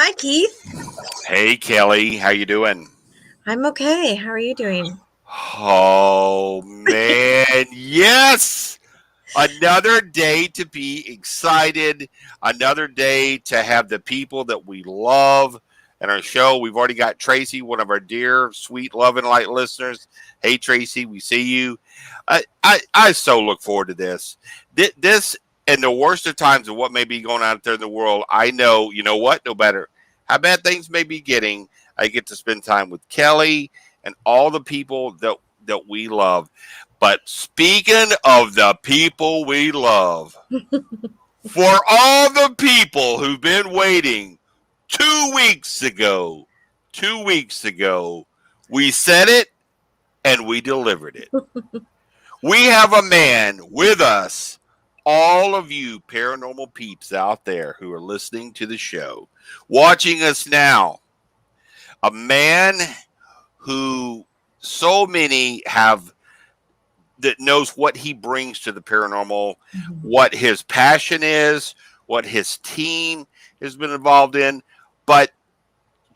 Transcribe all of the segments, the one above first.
Hi, Keith. Hey, Kelly, how you doing? I'm okay. How are you doing? Oh man, yes! Another day to be excited. Another day to have the people that we love in our show. We've already got Tracy, one of our dear, sweet, loving light listeners. Hey, Tracy, we see you. I so look forward to this. This in the worst of times of what may be going on out there in the world. I know, you know what? No matter how bad things may be getting, I get to spend time with Kelly and all the people that we love. But speaking of the people we love, for all the people who've been waiting 2 weeks ago, 2 weeks ago, we said it and we delivered it. We have a man with us, all of you paranormal peeps out there who are listening to the show, watching us now, a man who so many have that knows what he brings to the paranormal, what his passion is, what his team has been involved in, but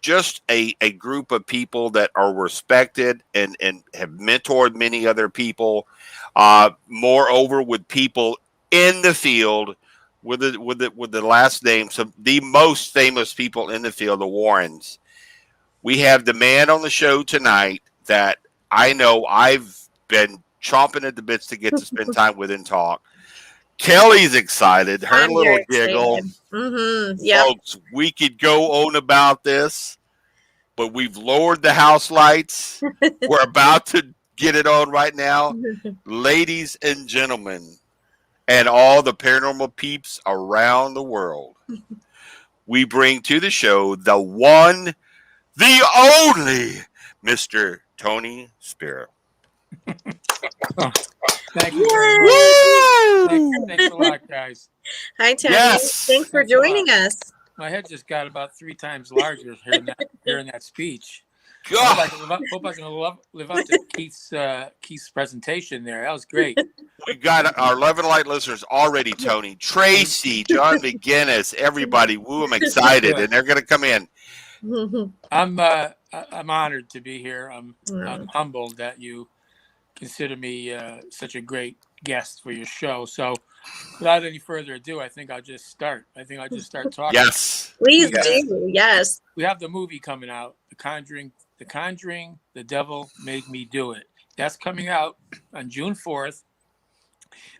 just a group of people that are respected and have mentored many other people. Moreover, with people in the field with the last name, some the most famous people in the field, the Warrens. We have the man on the show tonight that I know I've been chomping at the bits to get to spend time with and talk. Kelly's excited. Her I'm very little giggle. excited. Yep. Folks, we could go on about this, but we've lowered the house lights. We're about to get it on right now. Ladies and gentlemen, and all the paranormal peeps around the world, we bring to the show the one, the only Mr. Tony Spera. Oh, thank you very much. Yay! Thanks a lot, guys. Hi, Tony. Yes. Thanks for Thanks a lot. joining us. My head just got about 3 times larger hearing that speech. I God, hope I can live up to Keith's presentation there. That was great. we got our Love and Light listeners already, Tony. Tracy, John McGinnis, everybody. Woo, I'm excited. And they're going to come in. I'm honored to be here. I'm humbled that you consider me such a great guest for your show. So, without any further ado, I think I'll just start. Talking. Yes. Please do. Yes. We have the movie coming out, The Conjuring, The Devil Made Me Do It. That's coming out on June 4th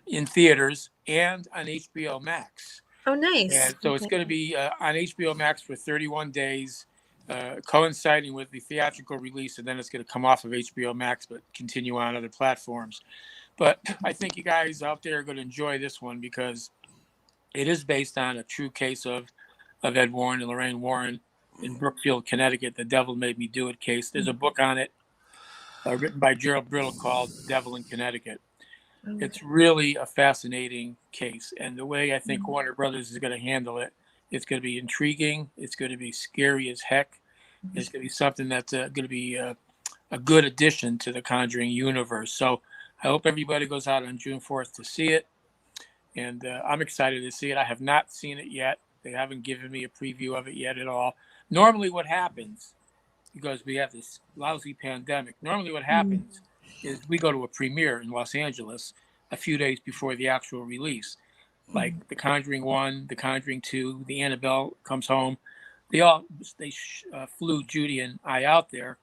in theaters and on HBO Max. Oh, nice. And so it's going to be on HBO Max for 31 days, coinciding with the theatrical release, and then it's going to come off of HBO Max but continue on other platforms. But I think you guys out there are going to enjoy this one because it is based on a true case of Ed Warren and Lorraine Warren in Brookfield, Connecticut, The Devil Made Me Do It case. There's a book on it written by Gerald Brittle called Devil in Connecticut. It's really a fascinating case. And the way I think Warner Brothers is going to handle it, it's going to be intriguing. It's going to be scary as heck. It's going to be something that's going to be a good addition to the Conjuring universe. So I hope everybody goes out on June 4th to see it. And I'm excited to see it. I have not seen it yet. They haven't given me a preview of it yet at all. Normally what happens, because we have this lousy pandemic, what happens is we go to a premiere in Los Angeles a few days before the actual release. Like The Conjuring 1, The Conjuring 2, The Annabelle Comes Home. They flew Judy and I out there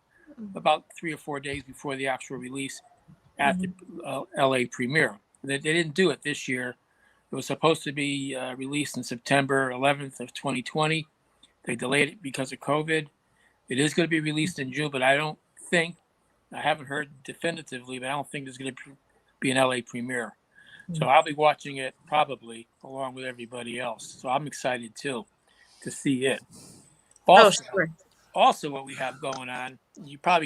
about 3 or 4 days before the actual release at the LA premiere. They didn't do it this year. It was supposed to be released in September 11th of 2020. They delayed it because of COVID. It is going to be released in June, but I haven't heard definitively, but I don't think there's going to be an LA premiere. So I'll be watching it probably along with everybody else. So I'm excited too to see it. Also, what we have going on,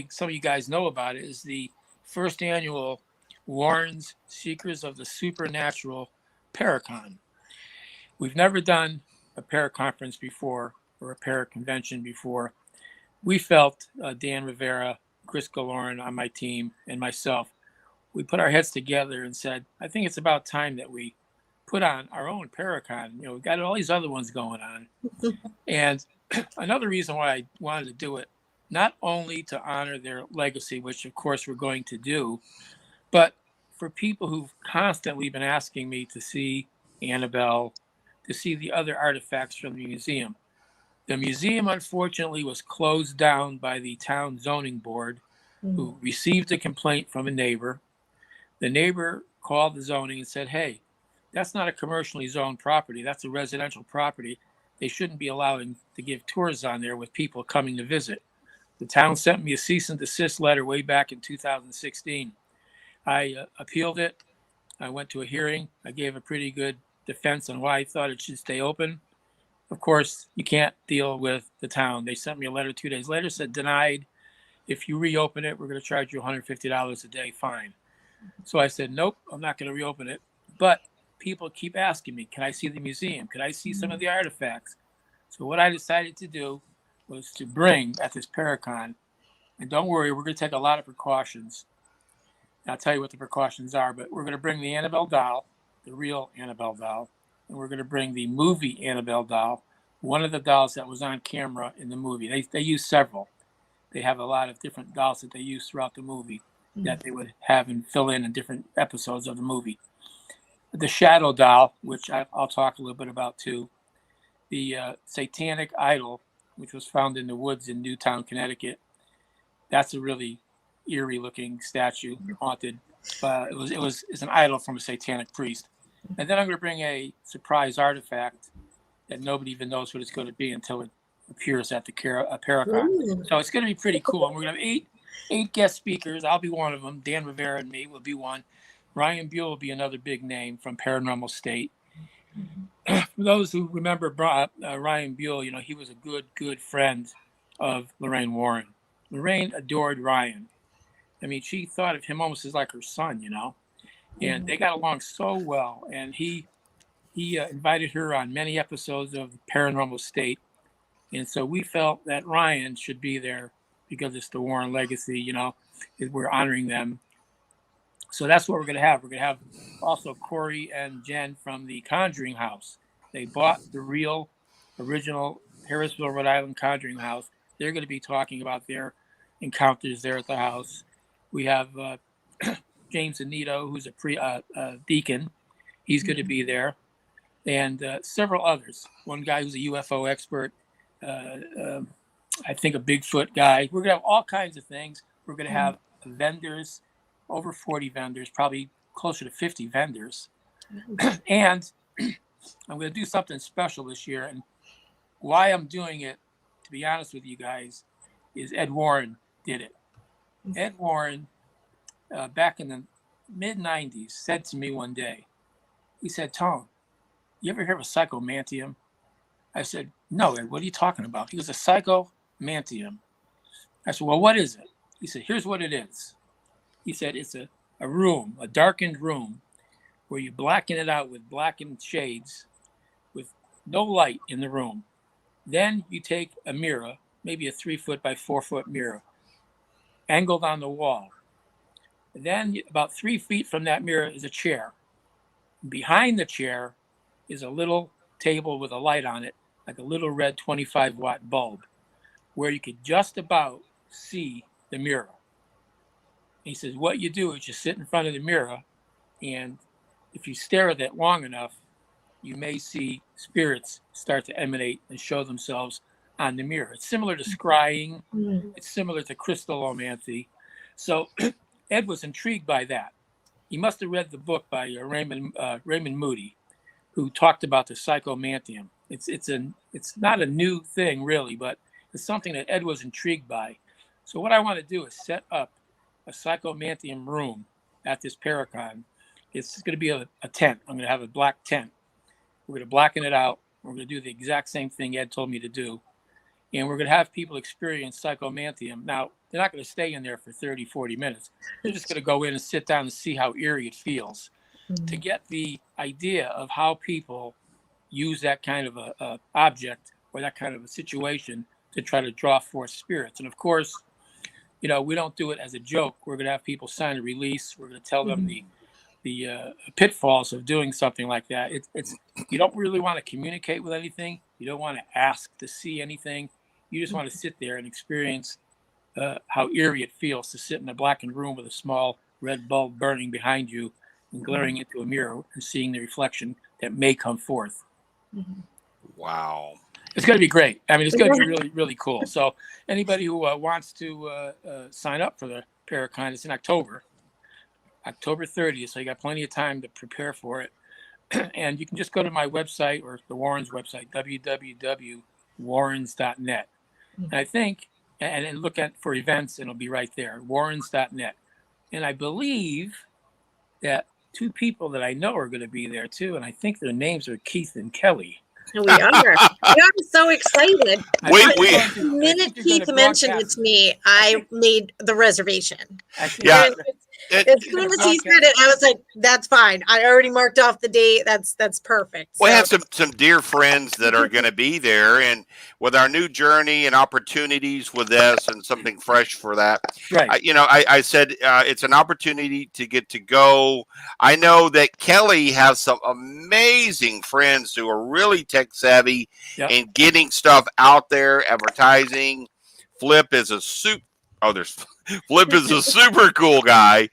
some of you guys know about it, is the first annual Warren's Seekers of the Supernatural Paracon. We've never done a paraconference before or a paraconvention before. We felt Dan Rivera, Chris Galoran on my team, and myself, we put our heads together and said, I think it's about time that we put on our own Paracon. We've got all these other ones going on. And another reason why I wanted to do it, not only to honor their legacy, which of course we're going to do, but for people who've constantly been asking me to see Annabelle, to see the other artifacts from the museum. The museum, unfortunately, was closed down by the town zoning board, who received a complaint from a neighbor. The neighbor called the zoning and said, hey, that's not a commercially zoned property. That's a residential property. They shouldn't be allowing to give tours on there with people coming to visit. The town sent me a cease and desist letter way back in 2016. I appealed it. I went to a hearing. I gave a pretty good defense on why I thought it should stay open. Of course, you can't deal with the town. They sent me a letter 2 days later, said denied. If you reopen it, we're going to charge you $150 a day fine. So I said, nope, I'm not going to reopen it. But people keep asking me, can I see the museum? Can I see some of the artifacts? So what I decided to do was to bring at this Paracon, and don't worry, we're going to take a lot of precautions. I'll tell you what the precautions are, but we're going to bring the Annabelle doll, the real Annabelle doll, and we're going to bring the movie Annabelle doll, one of the dolls that was on camera in the movie. They use several. They have a lot of different dolls that they use throughout the movie that they would have and fill in different episodes of the movie. The shadow doll, which I'll talk a little bit about too. The satanic idol, which was found in the woods in Newtown, Connecticut. That's a really eerie looking statue, haunted. It's an idol from a satanic priest. And then I'm going to bring a surprise artifact that nobody even knows what it's going to be until it appears at the Paracon. So it's going to be pretty cool. And we're going to have eight guest speakers. I'll be one of them. Dan Rivera and me will be one. Ryan Buell will be another big name from Paranormal State. For those who remember Ryan Buell, he was a good friend of Lorraine Warren. Lorraine adored Ryan. I mean, she thought of him almost as like her son, and they got along so well. And he invited her on many episodes of Paranormal State. And so we felt that Ryan should be there because it's the Warren legacy, we're honoring them. So that's what we're going to have. We're going to have also Corey and Jen from the Conjuring House. They bought the real, original Harrisville, Rhode Island Conjuring House. They're going to be talking about their encounters there at the house. We have James Anito, who's a deacon. He's going to be there. And several others. One guy who's a UFO expert. I think a Bigfoot guy. We're going to have all kinds of things. We're going to have vendors, over 40 vendors, probably closer to 50 vendors. And I'm going to do something special this year. And why I'm doing it, to be honest with you guys, is Ed Warren did it. Ed Warren, back in the mid-90s, said to me one day, he said, Tone, you ever hear of a psychomantium? I said, no, Ed, what are you talking about? He goes, a psychomantium. I said, well, what is it? He said, here's what it is. He said, it's a room, a darkened room, where you blacken it out with blackened shades with no light in the room. Then you take a mirror, maybe a 3-foot by 4-foot mirror, angled on the wall. Then about 3 feet from that mirror is a chair. Behind the chair is a little table with a light on it, like a little red 25-watt bulb, where you could just about see the mirror. He says, what you do is you sit in front of the mirror, and if you stare at it long enough, you may see spirits start to emanate and show themselves on the mirror. It's similar to scrying. It's similar to crystallomancy. So Ed was intrigued by that. He must have read the book by Raymond Moody, who talked about the psychomantium. It's not a new thing, really, but it's something that Ed was intrigued by. So what I want to do is set up a psychomantium room at this Paracon. It's going to be a tent. I'm going to have a black tent. We're going to blacken it out. We're going to do the exact same thing Ed told me to do. And we're going to have people experience psychomantium. Now, they're not going to stay in there for 30, 40 minutes. They're just going to go in and sit down and see how eerie it feels to get the idea of how people use that kind of a object or that kind of a situation to try to draw forth spirits. And of course, we don't do it as a joke. We're going to have people sign a release. We're going to tell them pitfalls of doing something like that. It's you don't really want to communicate with anything. You don't want to ask to see anything. You just want to sit there and experience how eerie it feels to sit in a blackened room with a small red bulb burning behind you and glaring into a mirror and seeing the reflection that may come forth. Wow. It's going to be great. I mean, it's going to be really, really cool. So anybody who wants to sign up for the Paracon, it's in October 30th. So you got plenty of time to prepare for it. And you can just go to my website or the Warrens website, www.warrens.net. And I think, and look for events, and it'll be right there, warrens.net. And I believe that 2 people that I know are going to be there too. And I think their names are Keith and Kelly. We are. I'm so excited. The minute Keith mentioned it to me, I made the reservation. Yeah. As soon as he said it, I was like, "That's fine. I already marked off the date. That's perfect." We have some dear friends that are going to be there, and with our new journey and opportunities with this, and something fresh for that. Right. I said it's an opportunity to get to go. I know that Kelly has some amazing friends who are really tech savvy and getting stuff out there, advertising. Flip is a Flip is a super cool guy,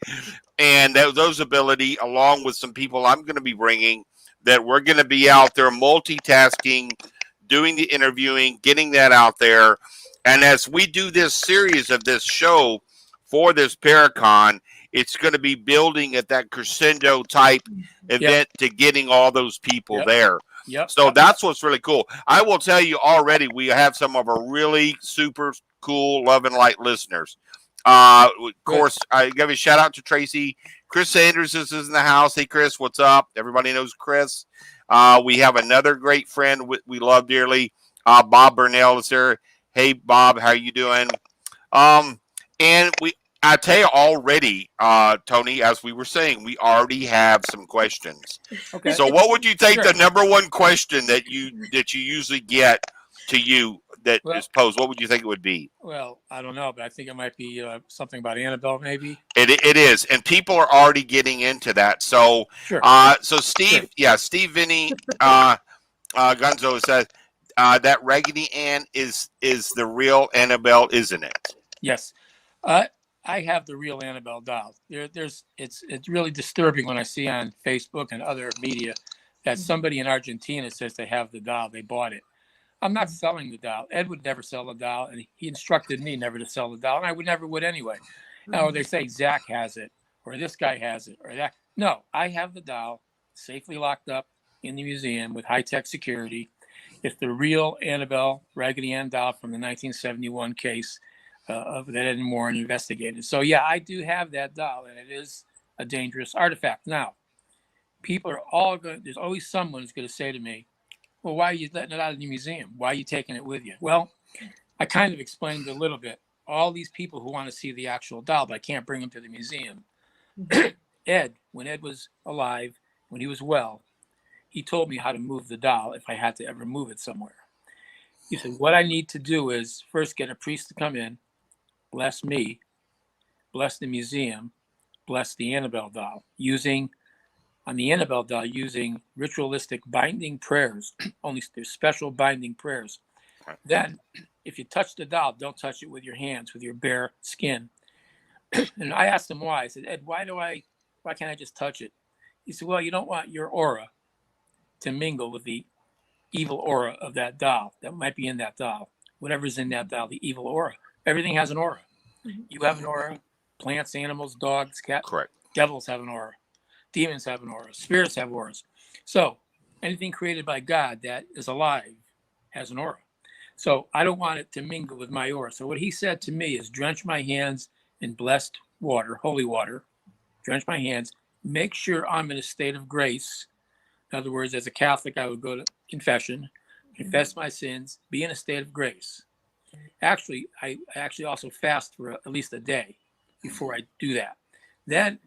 and those ability, along with some people I'm going to be bringing, that we're going to be out there multitasking, doing the interviewing, getting that out there. And as we do this series of this show for this Paracon, it's going to be building at that crescendo type event to getting all those people there. So that's what's really cool. I will tell you already, we have some of our really super cool Love and Light listeners. Of course, I give a shout out to Tracy. Chris Sanders is in the house. Hey, Chris, what's up? Everybody knows Chris. We have another great friend we love dearly. Bob Burnell is there. Hey, Bob, how you doing? And I tell you already, Tony, as we were saying, we already have some questions. Okay. So what would you think the number one question that you usually get to you that is posed? What would you think it would be? Well, I don't know, but I think it might be something about Annabelle, maybe. It is, and people are already getting into that. So, so Steve, Steve Vinny, Gunzo says that Raggedy Ann is the real Annabelle, isn't it? Yes, I have the real Annabelle doll. It's really disturbing when I see on Facebook and other media that somebody in Argentina says they have the doll, they bought it. I'm not selling the doll. Ed would never sell the doll, and he instructed me never to sell the doll, and I never would anyway. Now they say Zach has it, or this guy has it, or that. No, I have the doll safely locked up in the museum with high-tech security. It's the real Annabelle Raggedy Ann doll from the 1971 case of that Ed and Warren investigated. So yeah, I do have that doll, and it is a dangerous artifact. Now, people are all going. There's always someone who's going to say to me, well, why are you letting it out of the museum? Why are you taking it with you? Well, I kind of explained a little bit. All these people who want to see the actual doll, but I can't bring them to the museum. Ed, when Ed was alive, when he was well, he told me how to move the doll if I had to ever move it somewhere. He said, what I need to do is first get a priest to come in, bless me, bless the museum, bless the Annabelle doll, using ritualistic binding prayers. Only there's special binding prayers. Then, if you touch the doll, don't touch it with your hands, with your bare skin. And I asked him why. I said, Ed, why can't I just touch it? He said, well, you don't want your aura to mingle with the evil aura of that doll that might be in that doll. Whatever's in that doll, the evil aura. Everything has an aura. You have an aura. Plants, animals, dogs, cats. Correct. Devils have an aura. Demons have an aura. Spirits have auras. So anything created by God that is alive has an aura. So I don't want it to mingle with my aura. So what he said to me is drench my hands in blessed water, holy water. Drench my hands. Make sure I'm in a state of grace. In other words, as a Catholic, I would go to confession, confess my sins, be in a state of grace. Actually, I also fast for at least a day before I do that. Then,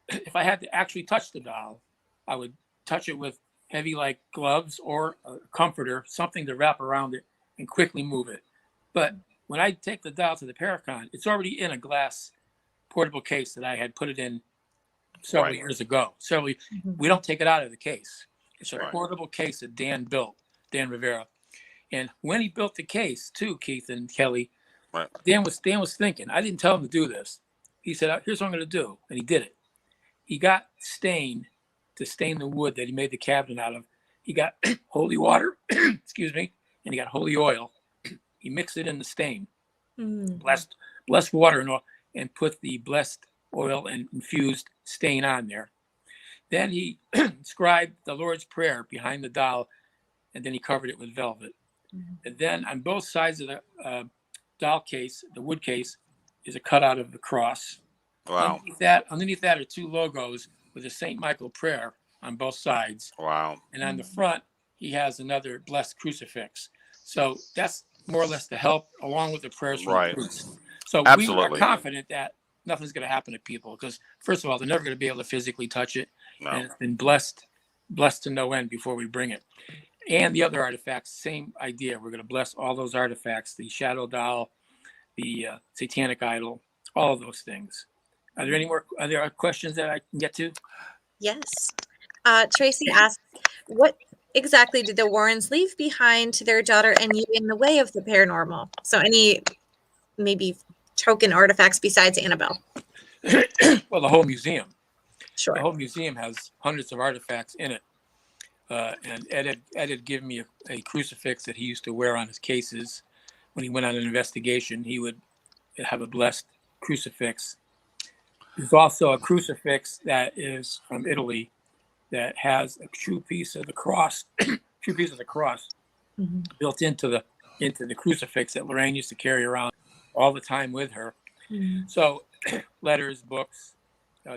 if I had to actually touch the doll, I would touch it with heavy like gloves or a comforter, something to wrap around it and quickly move it. But when I take the doll to the Paracon, it's already in a glass portable case that I had put it in several Right. years ago. Mhm. We don't take it out of the case. It's a Right. portable case that Dan built, Dan Rivera. And when he built the case, too, Keith and Kelly, Right. Dan was thinking. I didn't tell him to do this. He said, "Here's what I'm going to do," and he did it. He got stain to stain the wood that he made the cabinet out of. He got holy water, excuse me, and he got holy oil. He mixed it in the stain, Mm. blessed water and oil, and put the blessed oil and infused stain on there. Then he inscribed the Lord's Prayer behind the doll, and then he covered it with velvet. Mhm. And then on both sides of the doll case, the wood case, is a cutout of the cross. Wow. Underneath that are two logos with a St. Michael prayer on both sides. Wow. And on the front, he has another blessed crucifix. So that's more or less the help, along with the prayers from Right. the priest. So we are Absolutely. confident that nothing's going to happen to people because, first of all, they're never going to be able to physically touch it. No. And it's been blessed to no end before we bring it. And the other artifacts, same idea. We're going to bless all those artifacts, the shadow doll, the satanic idol, all of those things. Are there questions that I can get to? Yes. Tracy asks, what exactly did the Warrens leave behind to their daughter and you in the way of the paranormal? So any maybe token artifacts besides Annabelle? Well, the whole museum. Sure. The whole museum has hundreds of artifacts in it. And Ed had given me a crucifix that he used to wear on his cases. When he went on an investigation, he would have a blessed crucifix. There's also a crucifix that is from Italy that has a true piece of the cross, Mhm. built into the crucifix that Lorraine used to carry around all the time with her. Mhm. So letters, books,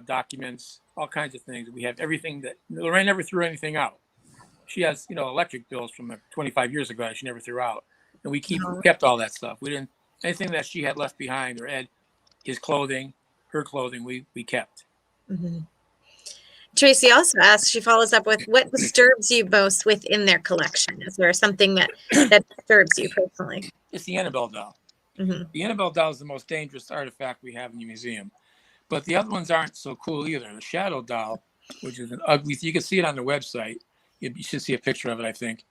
documents, all kinds of things. We have everything that Lorraine never threw anything out. She has, electric bills from 25 years ago that she never threw out. And we kept all that stuff. We didn't, anything that she had left behind, or Ed, his clothing, her clothing, we kept. Mhm. Tracy also asks, she follows up with, what disturbs you most within their collection? Is there something that disturbs you personally? It's the Annabelle doll. Mhm. The Annabelle doll is the most dangerous artifact we have in the museum. But the other ones aren't so cool either. The shadow doll, which is an ugly, you can see it on the website. You should see a picture of it, I think,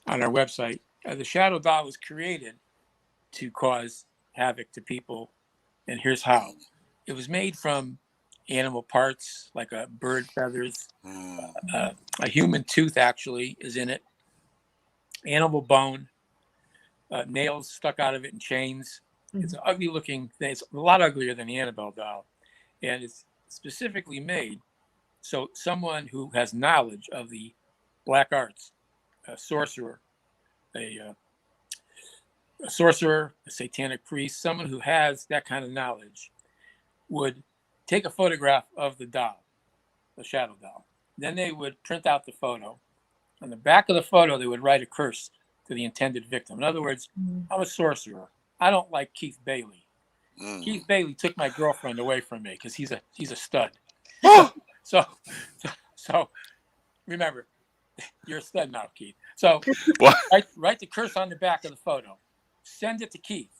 on our website. The shadow doll was created to cause havoc to people, and here's how. It was made from animal parts, like a bird feathers. A human tooth actually is in it. Animal bone, nails stuck out of it in chains. It's an ugly looking thing. It's a lot uglier than the Annabelle doll. And it's specifically made so someone who has knowledge of the black arts, a sorcerer, a a satanic priest, someone who has that kind of knowledge, would take a photograph of the doll, the shadow doll. Then they would print out the photo. On the back of the photo, they would write a curse to the intended victim. In other words, I'm a sorcerer. I don't like Keith Bailey. Keith Bailey took my girlfriend away from me because he's a stud. So remember, you're a stud now, Keith. So write the curse on the back of the photo. Send it to Keith.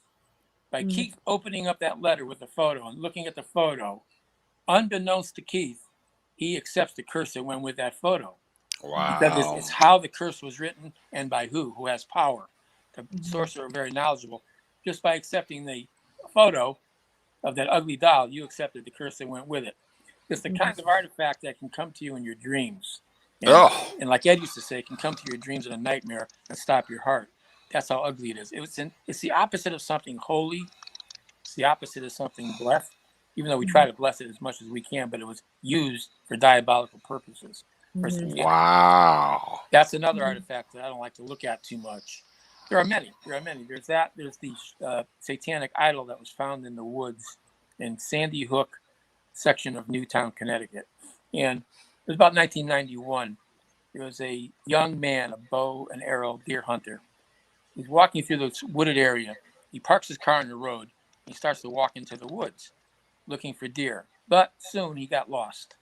By Keith opening up that letter with the photo and looking at the photo, unbeknownst to Keith, he accepts the curse that went with that photo. Wow. Because it's how the curse was written and by who has power. The sorcerer are very knowledgeable. Just by accepting the photo of that ugly doll, you accepted the curse that went with it. It's the kind of artifact that can come to you in your dreams. And like Ed used to say, it can come to your dreams in a nightmare and stop your heart. That's how ugly it is. It's the opposite of something holy. It's the opposite of something blessed, even though we try to bless it as much as we can, but it was used for diabolical purposes. Wow. That's another artifact that I don't like to look at too much. There are many. There's the satanic idol that was found in the woods in Sandy Hook section of Newtown, Connecticut. And it was about 1991. There was a young man, a bow and arrow deer hunter. He's walking through this wooded area. He parks his car on the road. He starts to walk into the woods looking for deer. But soon he got lost.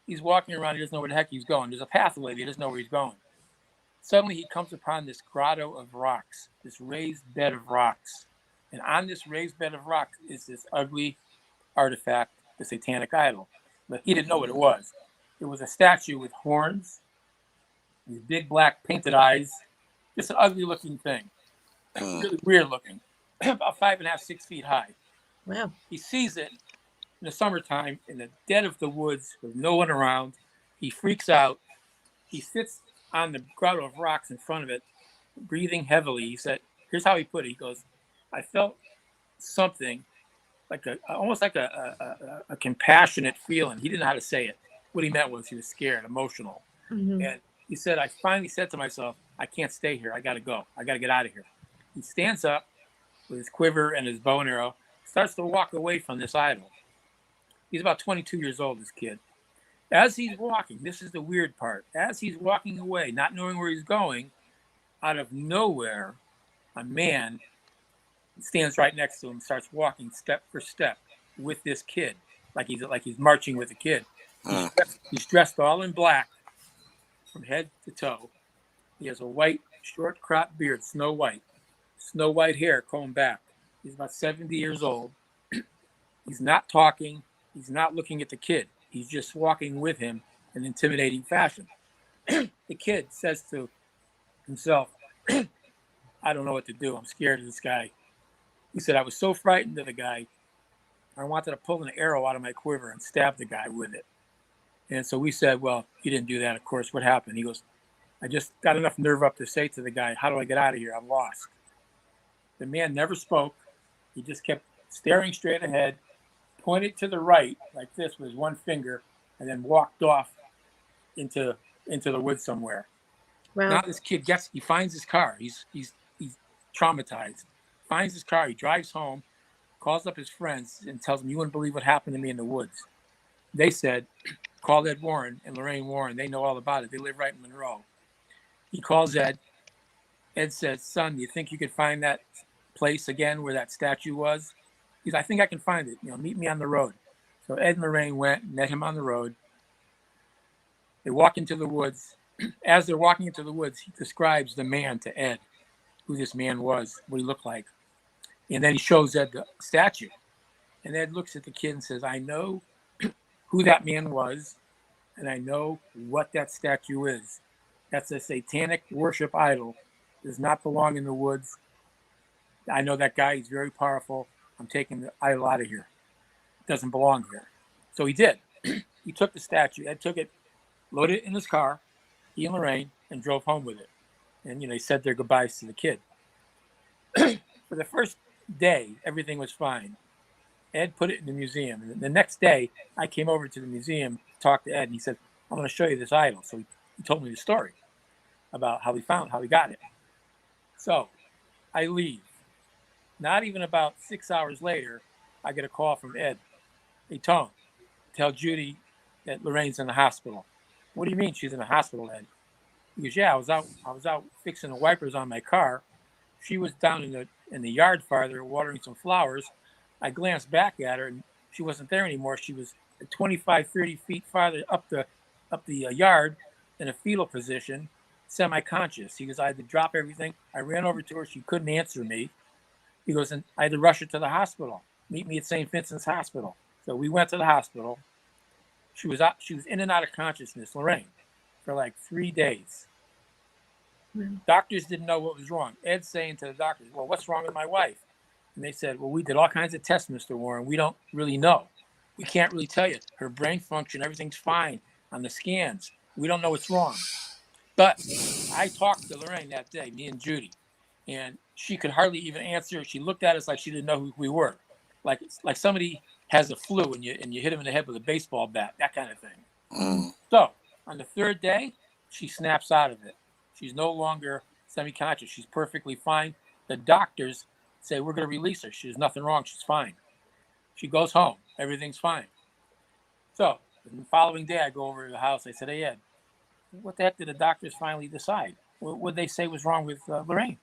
He's walking around. He doesn't know where the heck he's going. There's a pathway. He doesn't know where he's going. Suddenly he comes upon this grotto of rocks, this raised bed of rocks. And on this raised bed of rocks is this ugly artifact, the satanic idol. but he didn't know what it was. It was a statue with horns, these big black painted eyes, just an ugly looking thing, Mm. really weird looking, about 5.5, 6 feet high. Wow. He sees it in the summertime in the dead of the woods with no one around. He freaks out. He sits on the grotto of rocks in front of it, breathing heavily. He said, here's how he put it. He goes, I felt something like almost like a compassionate feeling. He didn't know how to say it. What he meant was he was scared, emotional. Mhm. And he said, I finally said to myself, I can't stay here. I got to go. I got to get out of here. He stands up with his quiver and his bow and arrow, starts to walk away from this idol. He's about 22 years old, this kid. As he's walking, this is the weird part. As he's walking away, not knowing where he's going, out of nowhere, a man stands right next to him, starts walking step for step with this kid, like he's marching with a kid. Mm. He's dressed all in black from head to toe. He has a white, short cropped beard, snow white hair combed back. He's about 70 years old. He's not talking. He's not looking at the kid. He's just walking with him in an intimidating fashion. The kid says to himself, I don't know what to do. I'm scared of this guy. He said, I was so frightened of the guy, I wanted to pull an arrow out of my quiver and stab the guy with it. And so we said, well, you didn't do that, of course. What happened? He goes, I just got enough nerve up to say to the guy, how do I get out of here? I'm lost. The man never spoke. He just kept staring straight ahead, pointed to the right like this with one finger, and then walked off into the woods somewhere. Wow. Now this kid he finds his car. He's traumatized. Finds his car. He drives home, calls up his friends, and tells them, you wouldn't believe what happened to me in the woods. They said, call Ed Warren and Lorraine Warren. They know all about it. They live right in Monroe. He calls Ed. Ed says, son, you think you could find that place again where that statue was? He said, I think I can find it. Meet me on the road. So Ed and Lorraine went and met him on the road. They walk into the woods. As they're walking into the woods, he describes the man to Ed, who this man was, what he looked like. And then he shows Ed the statue. And Ed looks at the kid and says, I know who that man was, and I know what that statue is. That's a satanic worship idol. Does not belong in the woods. I know that guy. He's very powerful. I'm taking the idol out of here. It doesn't belong here. So he did. He took the statue. Ed took it, loaded it in his car, he and Lorraine, and drove home with it. And, they said their goodbyes to the kid. For the first day, everything was fine. Ed put it in the museum. And the next day, I came over to the museum to talk to Ed, and he said, I'm going to show you this idol. So he told me the story about how he got it. So I leave. Not even about 6 hours later, I get a call from Ed. Hey, Tone, tell Judy that Lorraine's in the hospital. What do you mean she's in the hospital, Ed? He goes, yeah, I was out fixing the wipers on my car. She was down in the yard farther watering some flowers. I glanced back at her, and she wasn't there anymore. She was 25, 30 feet farther up the yard in a fetal position, semi-conscious. He goes, I had to drop everything. I ran over to her. She couldn't answer me. He goes, and I had to rush her to the hospital. Meet me at St. Vincent's Hospital. So we went to the hospital. She was in and out of consciousness, Lorraine, for like 3 days. Doctors didn't know what was wrong. Ed's saying to the doctors, well, what's wrong with my wife? And they said, well, we did all kinds of tests, Mr. Warren. We don't really know. We can't really tell you. Her brain function, everything's fine on the scans. We don't know what's wrong. But I talked to Lorraine that day, me and Judy, and she could hardly even answer. She looked at us like she didn't know who we were, like somebody has a flu and you hit him in the head with a baseball bat, that kind of thing. Mm. So on the third day, she snaps out of it. She's no longer semi-conscious. She's perfectly fine. The doctors say, we're going to release her. There's nothing wrong. She's fine. She goes home. Everything's fine. So the following day, I go over to the house. I said, hey, Ed, what the heck did the doctors finally decide? What did they say was wrong with Lorraine?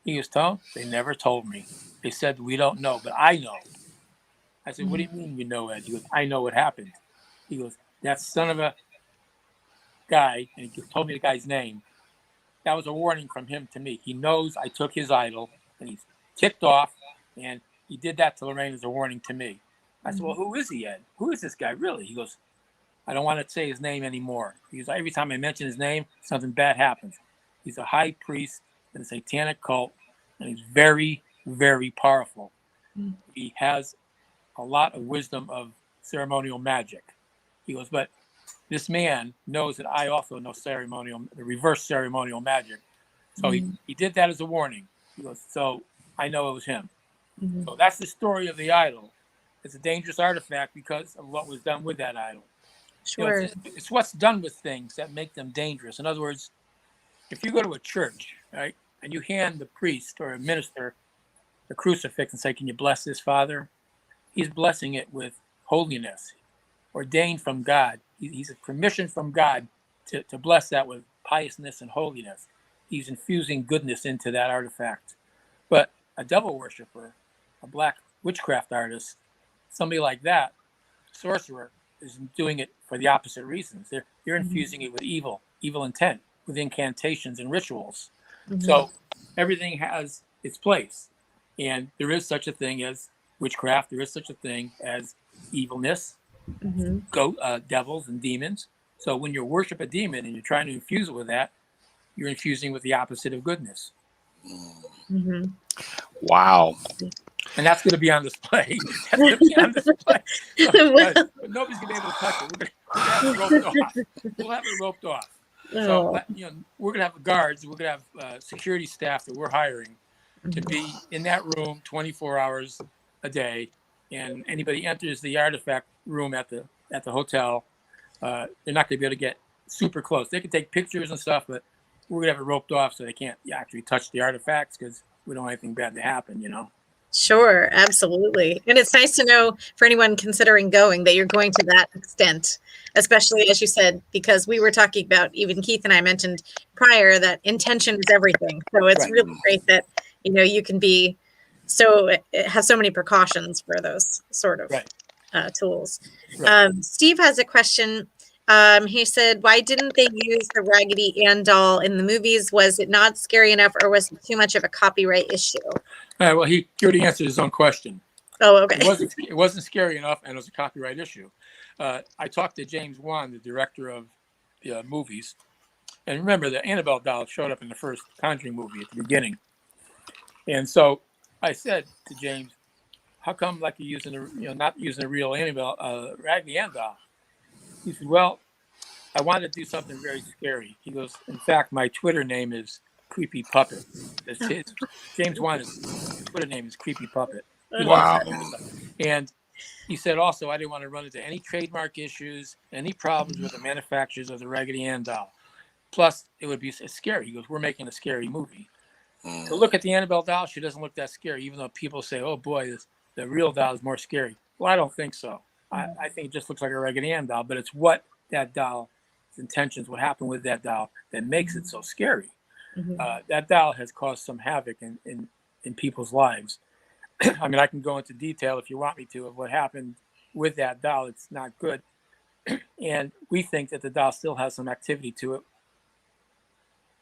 He goes, Tone, they never told me. They said, we don't know, but I know. I said, what do you mean you know, Ed? He goes, I know what happened. He goes, that son of a guy, and he told me the guy's name. That was a warning from him to me. He knows I took his idol, and he's ticked off, and he did that to Lorraine as a warning to me. I said, well, who is he, Ed? Who is this guy really? He goes, I don't want to say his name anymore. Because every time I mention his name, something bad happens. He's a high priest in a satanic cult, and he's very, very powerful. Mm. He has a lot of wisdom of ceremonial magic. He goes, but this man knows that I also know the reverse ceremonial magic. So he did that as a warning. He goes, so I know it was him. Mm-hmm. So that's the story of the idol. It's a dangerous artifact because of what was done with that idol. Sure. It's what's done with things that make them dangerous. In other words, if you go to a church, right, and you hand the priest or a minister the crucifix and say, can you bless this, Father? He's blessing it with holiness, ordained from God. He's a permission from God to bless that with piousness and holiness. He's infusing goodness into that artifact. But a devil worshiper, a black witchcraft artist, somebody like that, sorcerer, is doing it for the opposite reasons. They're infusing it with evil intent, with incantations and rituals. Mm-hmm. So everything has its place. And there is such a thing as witchcraft. There is such a thing as evilness, devils and demons. So when you worship a demon and you're trying to infuse it with that, you're infusing with the opposite of goodness. Mm-hmm. Wow. And that's going to be on display. That's going to be on display. But nobody's going to be able to touch it. We're going to have it roped off. We'll have it roped off. So we're going to have guards. We're going to have security staff that we're hiring to be in that room 24 hours a day. And anybody enters the artifact room at the hotel, they're not going to be able to get super close. They can take pictures and stuff, but we're going to have it roped off so they can't actually touch the artifacts because we don't want anything bad to happen, Sure, absolutely. And it's nice to know for anyone considering going that you're going to that extent, especially as you said, because we were talking about, even Keith and I mentioned prior, that intention is everything. So it's really great that, you can be it has so many precautions for those sort of tools. Right. Steve has a question. He said, why didn't they use the Raggedy Ann doll in the movies? Was it not scary enough or was it too much of a copyright issue? Well, he already answered his own question. Oh, okay. It wasn't scary enough, and it was a copyright issue. I talked to James Wan, the director of the movies, and remember the Annabelle doll showed up in the first Conjuring movie at the beginning, and so I said to James, "How come like you're using not using a real Annabelle Raggedy Ann doll?" He said, "Well, I wanted to do something very scary." He goes, "In fact, my Twitter name is Creepy Puppet." James Wan's Twitter name is Creepy Puppet. Wow. And he said also, I didn't want to run into any trademark issues, any problems with the manufacturers of the Raggedy Ann doll. Plus, it would be scary. He goes, we're making a scary movie. To look at the Annabelle doll, she doesn't look that scary, even though people say, oh boy, the real doll is more scary. Well, I don't think so. I think it just looks like a Raggedy Ann doll, but it's what that doll's intentions, what happened with that doll that makes it so scary. That doll has caused some havoc in people's lives. I mean, I can go into detail if you want me to of what happened with that doll. It's not good. And we think that the doll still has some activity to it.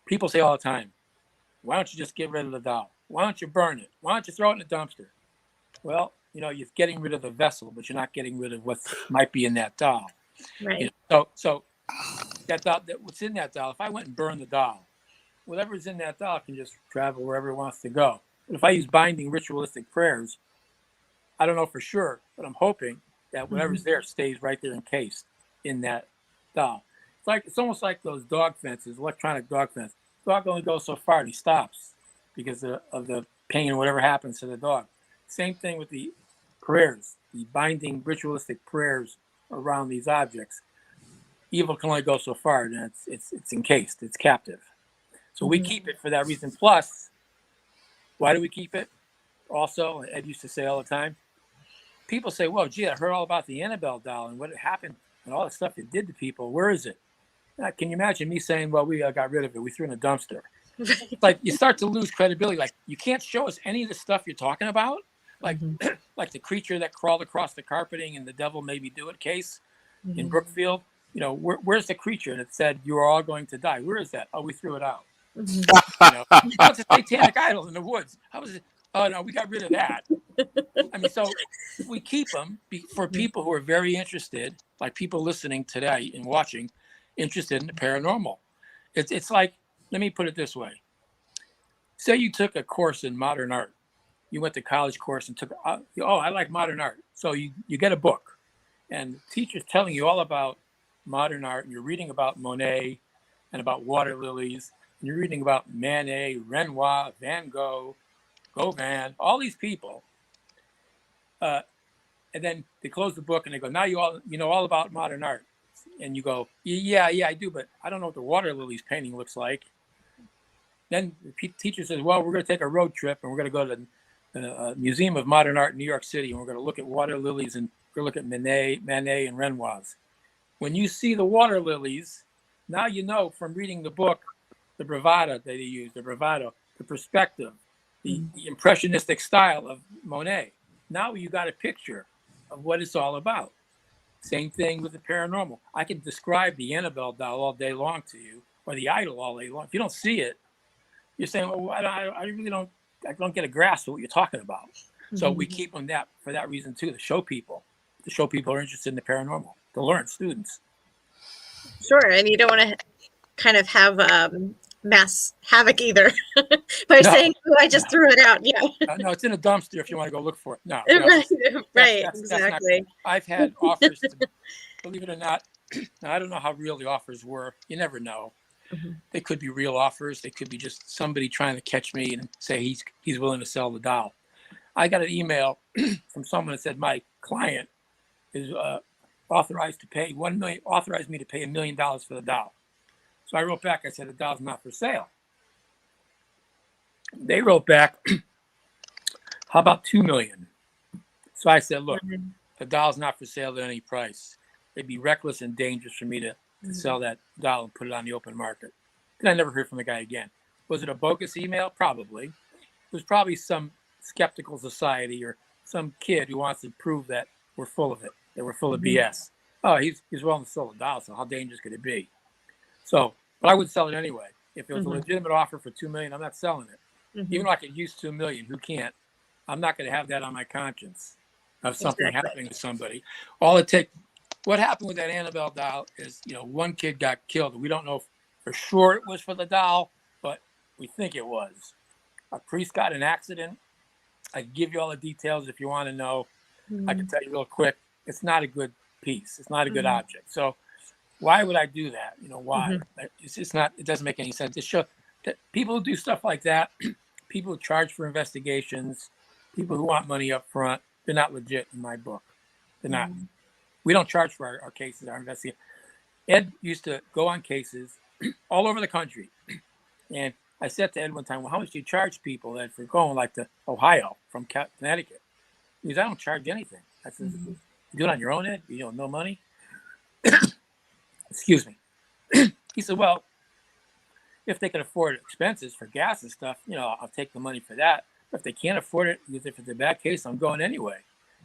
People say all the time, why don't you just get rid of the doll? Why don't you burn it? Why don't you throw it in the dumpster? Well, you're getting rid of the vessel, but you're not getting rid of what might be in that doll. Right. So that doll, what's in that doll, if I went and burned the doll, whatever's in that doll can just travel wherever it wants to go. But if I use binding ritualistic prayers, I don't know for sure, but I'm hoping that whatever's there stays right there encased in that doll. It's almost like those dog fences, electronic dog fence. Dog only goes so far and he stops because of the pain or whatever happens to the dog. Same thing with the prayers, the binding ritualistic prayers around these objects. Evil can only go so far, and it's encased, it's captive. So we keep it for that reason. Plus, why do we keep it? Also, Ed used to say all the time, people say, well, gee, I heard all about the Annabelle doll and what happened and all the stuff it did to people. Where is it? Can you imagine me saying, well, we got rid of it. We threw it in a dumpster. Like you start to lose credibility. Like you can't show us any of the stuff you're talking about. Like like the creature that crawled across the carpeting in the Devil Made Me Do It case in Brookfield. Where's the creature? And it said, you are all going to die. Where is that? Oh, we threw it out. What's a satanic idol in the woods? How was it? Oh no, we got rid of that. I mean, so we keep them for people who are very interested, like people listening today and watching, interested in the paranormal. It's like, let me put it this way. Say you took a course in modern art. You went to college course and took, I like modern art. So you get a book and the teacher's telling you all about modern art, and you're reading about Monet and about water lilies, and you're reading about Manet, Renoir, Van Gogh, Gauguin, all these people. And then they close the book and they go, now you know all about modern art. And you go, yeah, I do, but I don't know what the water lilies painting looks like. Then the teacher says, well, we're going to take a road trip and we're going to go to the Museum of Modern Art in New York City, and we're going to look at water lilies and we're going to look at Manet and Renoirs. When you see the water lilies, now you know from reading the book, the bravado that they use, the perspective, the impressionistic style of Monet. Now you got a picture of what it's all about. Same thing with the paranormal. I can describe the Annabelle doll all day long to you, or the idol all day long. If you don't see it, you're saying, well, I really don't get a grasp of what you're talking about. Mm-hmm. So we keep them for that reason too, to show people are interested in the paranormal, to learn, students. Sure, and you don't want to kind of have mass havoc either by saying, oh, I just threw it out. Yeah. No, it's in a dumpster if you want to go look for it. No. Right, exactly. I've had offers, believe it or not, I don't know how real the offers were. You never know. Mm-hmm. They could be real offers. They could be just somebody trying to catch me and say he's willing to sell the doll. I got an email from someone that said my client is authorized me to pay $1 million for the doll. So I wrote back, I said, the doll's not for sale. They wrote back, how about $2 million? So I said, look, the doll's not for sale at any price. It'd be reckless and dangerous for me to sell that doll and put it on the open market. And I never heard from the guy again. Was it a bogus email? Probably. It was probably some skeptical society or some kid who wants to prove that we're full of it, that we're full of BS. Oh, he's willing to sell a doll, so how dangerous could it be? So, but I would sell it anyway. If it was a legitimate offer for $2 million, I'm not selling it. Even though I could use $2 million, who can't? I'm not going to have that on my conscience of something happening to somebody. What happened with that Annabelle doll is, one kid got killed. We don't know for sure it was for the doll, but we think it was. A priest got in an accident. I can give you all the details if you want to know. I can tell you real quick. It's not a good piece. It's not a good object. So why would I do that? Why? It's not. It doesn't make any sense. It shows that people who do stuff like that, people who charge for investigations, people who want money up front, they're not legit in my book. They're not. We don't charge for our cases, our investigations. Ed used to go on cases all over the country. And I said to Ed one time, well, how much do you charge people, Ed, for going like to Ohio from Connecticut? He goes, I don't charge anything. I said, you do it on your own, Ed? You don't know money? Excuse me. He said, well, if they can afford expenses for gas and stuff, I'll take the money for that. But if they can't afford it, because if it's a bad case, I'm going anyway.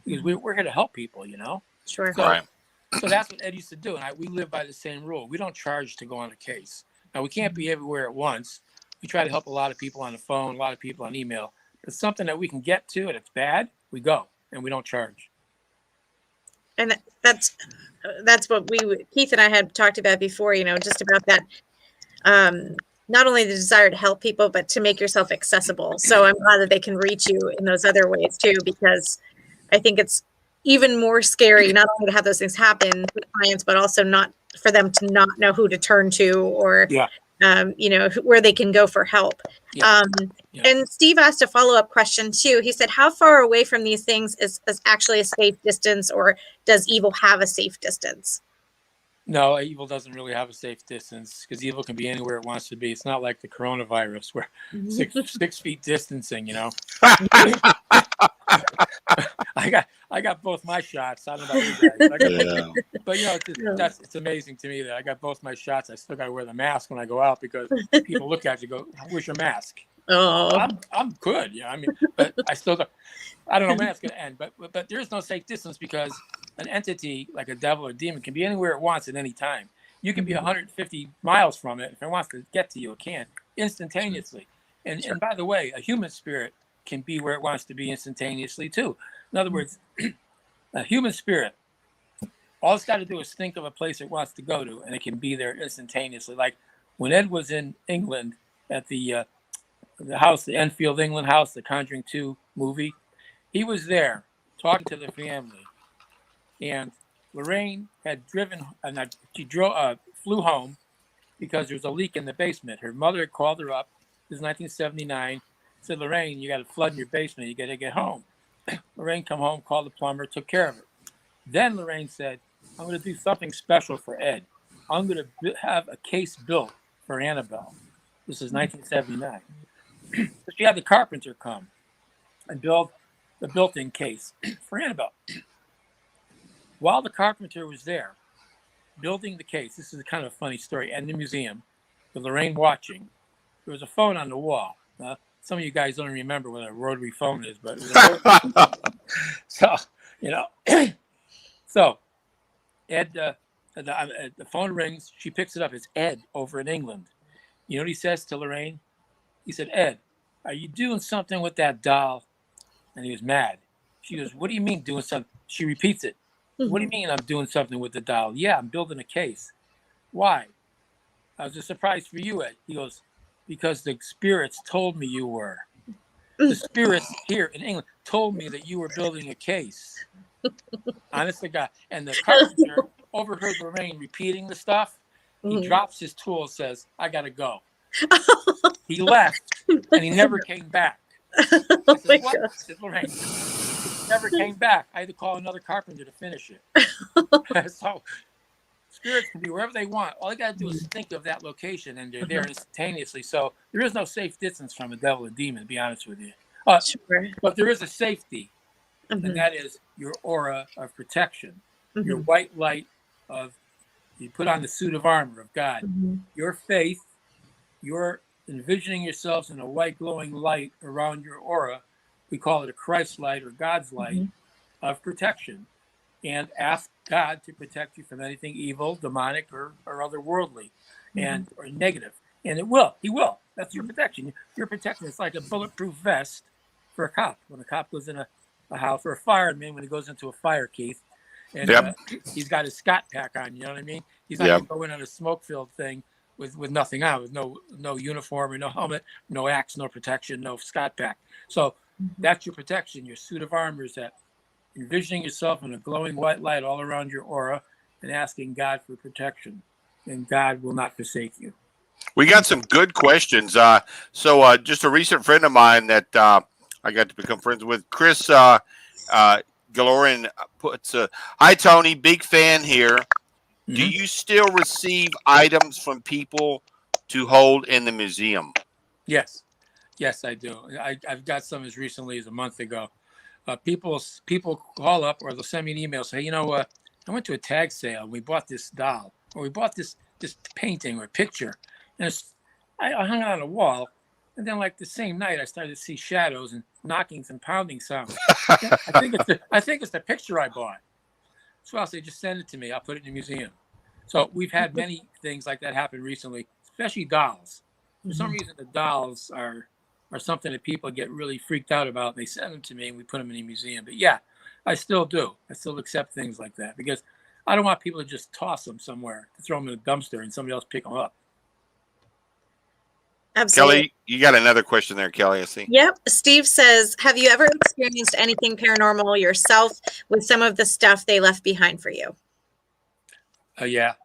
Because we're here to help people, Sure. So that's what Ed used to do. And we live by the same rule. We don't charge to go on a case. Now, we can't be everywhere at once. We try to help a lot of people on the phone, a lot of people on email. But something that we can get to and it's bad, we go. And we don't charge. And that's what Keith and I had talked about before, just about that. Not only the desire to help people, but to make yourself accessible. So I'm glad that they can reach you in those other ways too, because I think it's even more scary not only to have those things happen with clients, but also not for them to not know who to turn to or, where they can go for help. And Steve asked a follow-up question too. He said, how far away from these things is actually a safe distance, or does evil have a safe distance? No, evil doesn't really have a safe distance because evil can be anywhere it wants to be. It's not like the coronavirus where 6 feet distancing, I got both my shots. I don't know about you guys. But it's amazing to me that I got both my shots. I still got to wear the mask when I go out because people look at you and go, "Where's your mask?" Oh, I'm good. But I still don't. I don't know when it's going to end. But there is no safe distance because an entity like a devil or demon can be anywhere it wants at any time. You can be 150 miles from it. If it wants to get to you, it can instantaneously. And by the way, a human spirit can be where it wants to be instantaneously too. In other words, a human spirit, all it's got to do is think of a place it wants to go to, and it can be there instantaneously. Like when Ed was in England at the house, the Enfield, England house, the Conjuring 2 movie, he was there talking to the family, and Lorraine had driven, and she flew home because there was a leak in the basement. Her mother had called her up. This is 1979. Said, Lorraine, you got a flood in your basement. You got to get home. Lorraine come home, called the plumber, took care of it. Then Lorraine said, I'm going to do something special for Ed. I'm going to have a case built for Annabelle. This is 1979. So she had the carpenter come and build the built-in case for Annabelle. While the carpenter was there building the case, this is a kind of funny story, and the museum, with Lorraine watching, there was a phone on the wall. Some of you guys don't remember what a rotary phone is, but it was so, so Ed, the phone rings. She picks it up. It's Ed over in England. You know what he says to Lorraine? He said, Ed, are you doing something with that doll? And he was mad. She goes, what do you mean doing something? She repeats it. What do you mean I'm doing something with the doll? Yeah, I'm building a case. Why? I was a surprise for you, Ed. He goes, because the spirits told me you were. The spirits here in England told me that you were building a case. Honest to God. And the carpenter overheard Lorraine repeating the stuff. He drops his tool, says, I got to go. He left, and he never came back. I said, what? I said, Lorraine, he never came back. I had to call another carpenter to finish it. So spirits can be wherever they want. All they got to do is think of that location, and they're there instantaneously. So there is no safe distance from a devil and demon, to be honest with you. Sure. But there is a safety, and that is your aura of protection, your white light of, you put on the suit of armor of God, your faith, your envisioning yourselves in a white glowing light around your aura. We call it a Christ light or God's light of protection. And ask God to protect you from anything evil, demonic, or otherworldly, and or negative. And it will. He will. That's your protection. Your protection is like a bulletproof vest for a cop. When a cop goes in a house, or a fireman when he goes into a fire, Keith, and he's got his Scott pack on. You know what I mean? He's not going to go in on a smoke-filled thing with nothing on, with no uniform or no helmet, no axe, no protection, no Scott pack. So that's your protection. Your suit of armor is that. Envisioning yourself in a glowing white light all around your aura and asking God for protection, and God will not forsake you. We got some good questions. So just a recent friend of mine that I got to become friends with, Chris Galorin, puts, hi, Tony, big fan here. Do you still receive items from people to hold in the museum? Yes, I do. I've got some as recently as a month ago. People call up or they'll send me an email, say, I went to a tag sale and we bought this doll, or we bought this painting or picture, and I hung it on a wall, and then like the same night I started to see shadows and knockings and pounding sounds. I think it's the picture I bought. So I'll say, just send it to me. I'll put it in the museum. So we've had many things like that happen recently, especially dolls. For some reason, the dolls are something that people get really freaked out about. They send them to me and we put them in a museum. But yeah, I still do. I still accept things like that because I don't want people to just toss them somewhere, to throw them in a dumpster and somebody else pick them up. Absolutely. Kelly, you got another question there, Kelly, I see. Yep. Steve says, have you ever experienced anything paranormal yourself with some of the stuff they left behind for you? Yeah.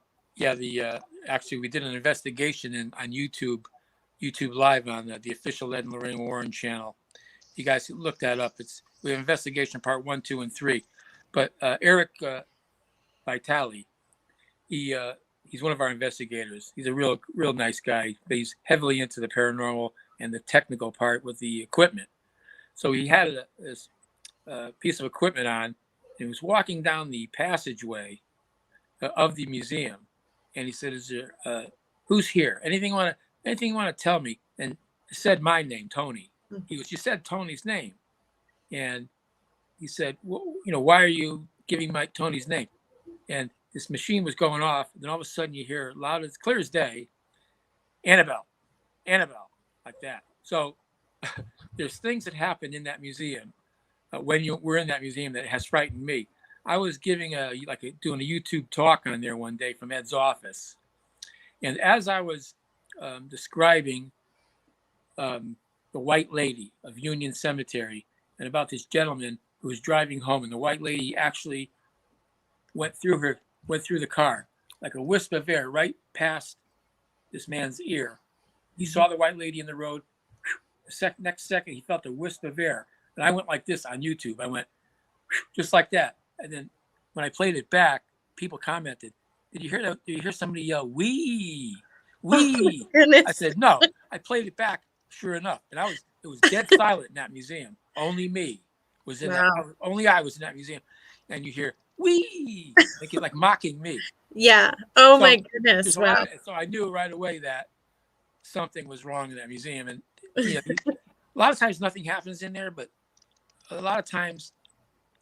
Actually, we did an investigation on YouTube Live on the official Ed and Lorraine Warren channel. You guys look that up. We have investigation part 1, 2, and 3. But Eric Vitale, he's one of our investigators. He's a real nice guy. But he's heavily into the paranormal and the technical part with the equipment. So he had this piece of equipment on, and he was walking down the passageway of the museum, and he said, "Is there who's here? Anything you want to tell me?" And said my name, Tony. He goes, "You said Tony's name," and he said, "Well, why are you giving my Tony's name?" And this machine was going off. And then all of a sudden, you hear loud as clear as day, Annabelle, like that. So there's things that happen in that museum when you were in that museum that has frightened me. I was giving doing a YouTube talk on there one day from Ed's office, and as I was describing the White Lady of Union Cemetery and about this gentleman who was driving home, and the White Lady actually went through the car like a wisp of air right past this man's ear. He saw the White Lady in the road. Next second, he felt a wisp of air, and I went like this on YouTube. I went just like that, and then when I played it back, people commented, "Did you hear that? Did you hear somebody yell wee, wee?" Goodness. I said, "No." I played it back. Sure enough, and it was dead silent in that museum. Only me was in Wow. that. Only I was in that museum, and you hear wee, like mocking me. Yeah. Oh So my goodness. so Wow. I knew right away that something was wrong in that museum, and a lot of times nothing happens in there, but a lot of times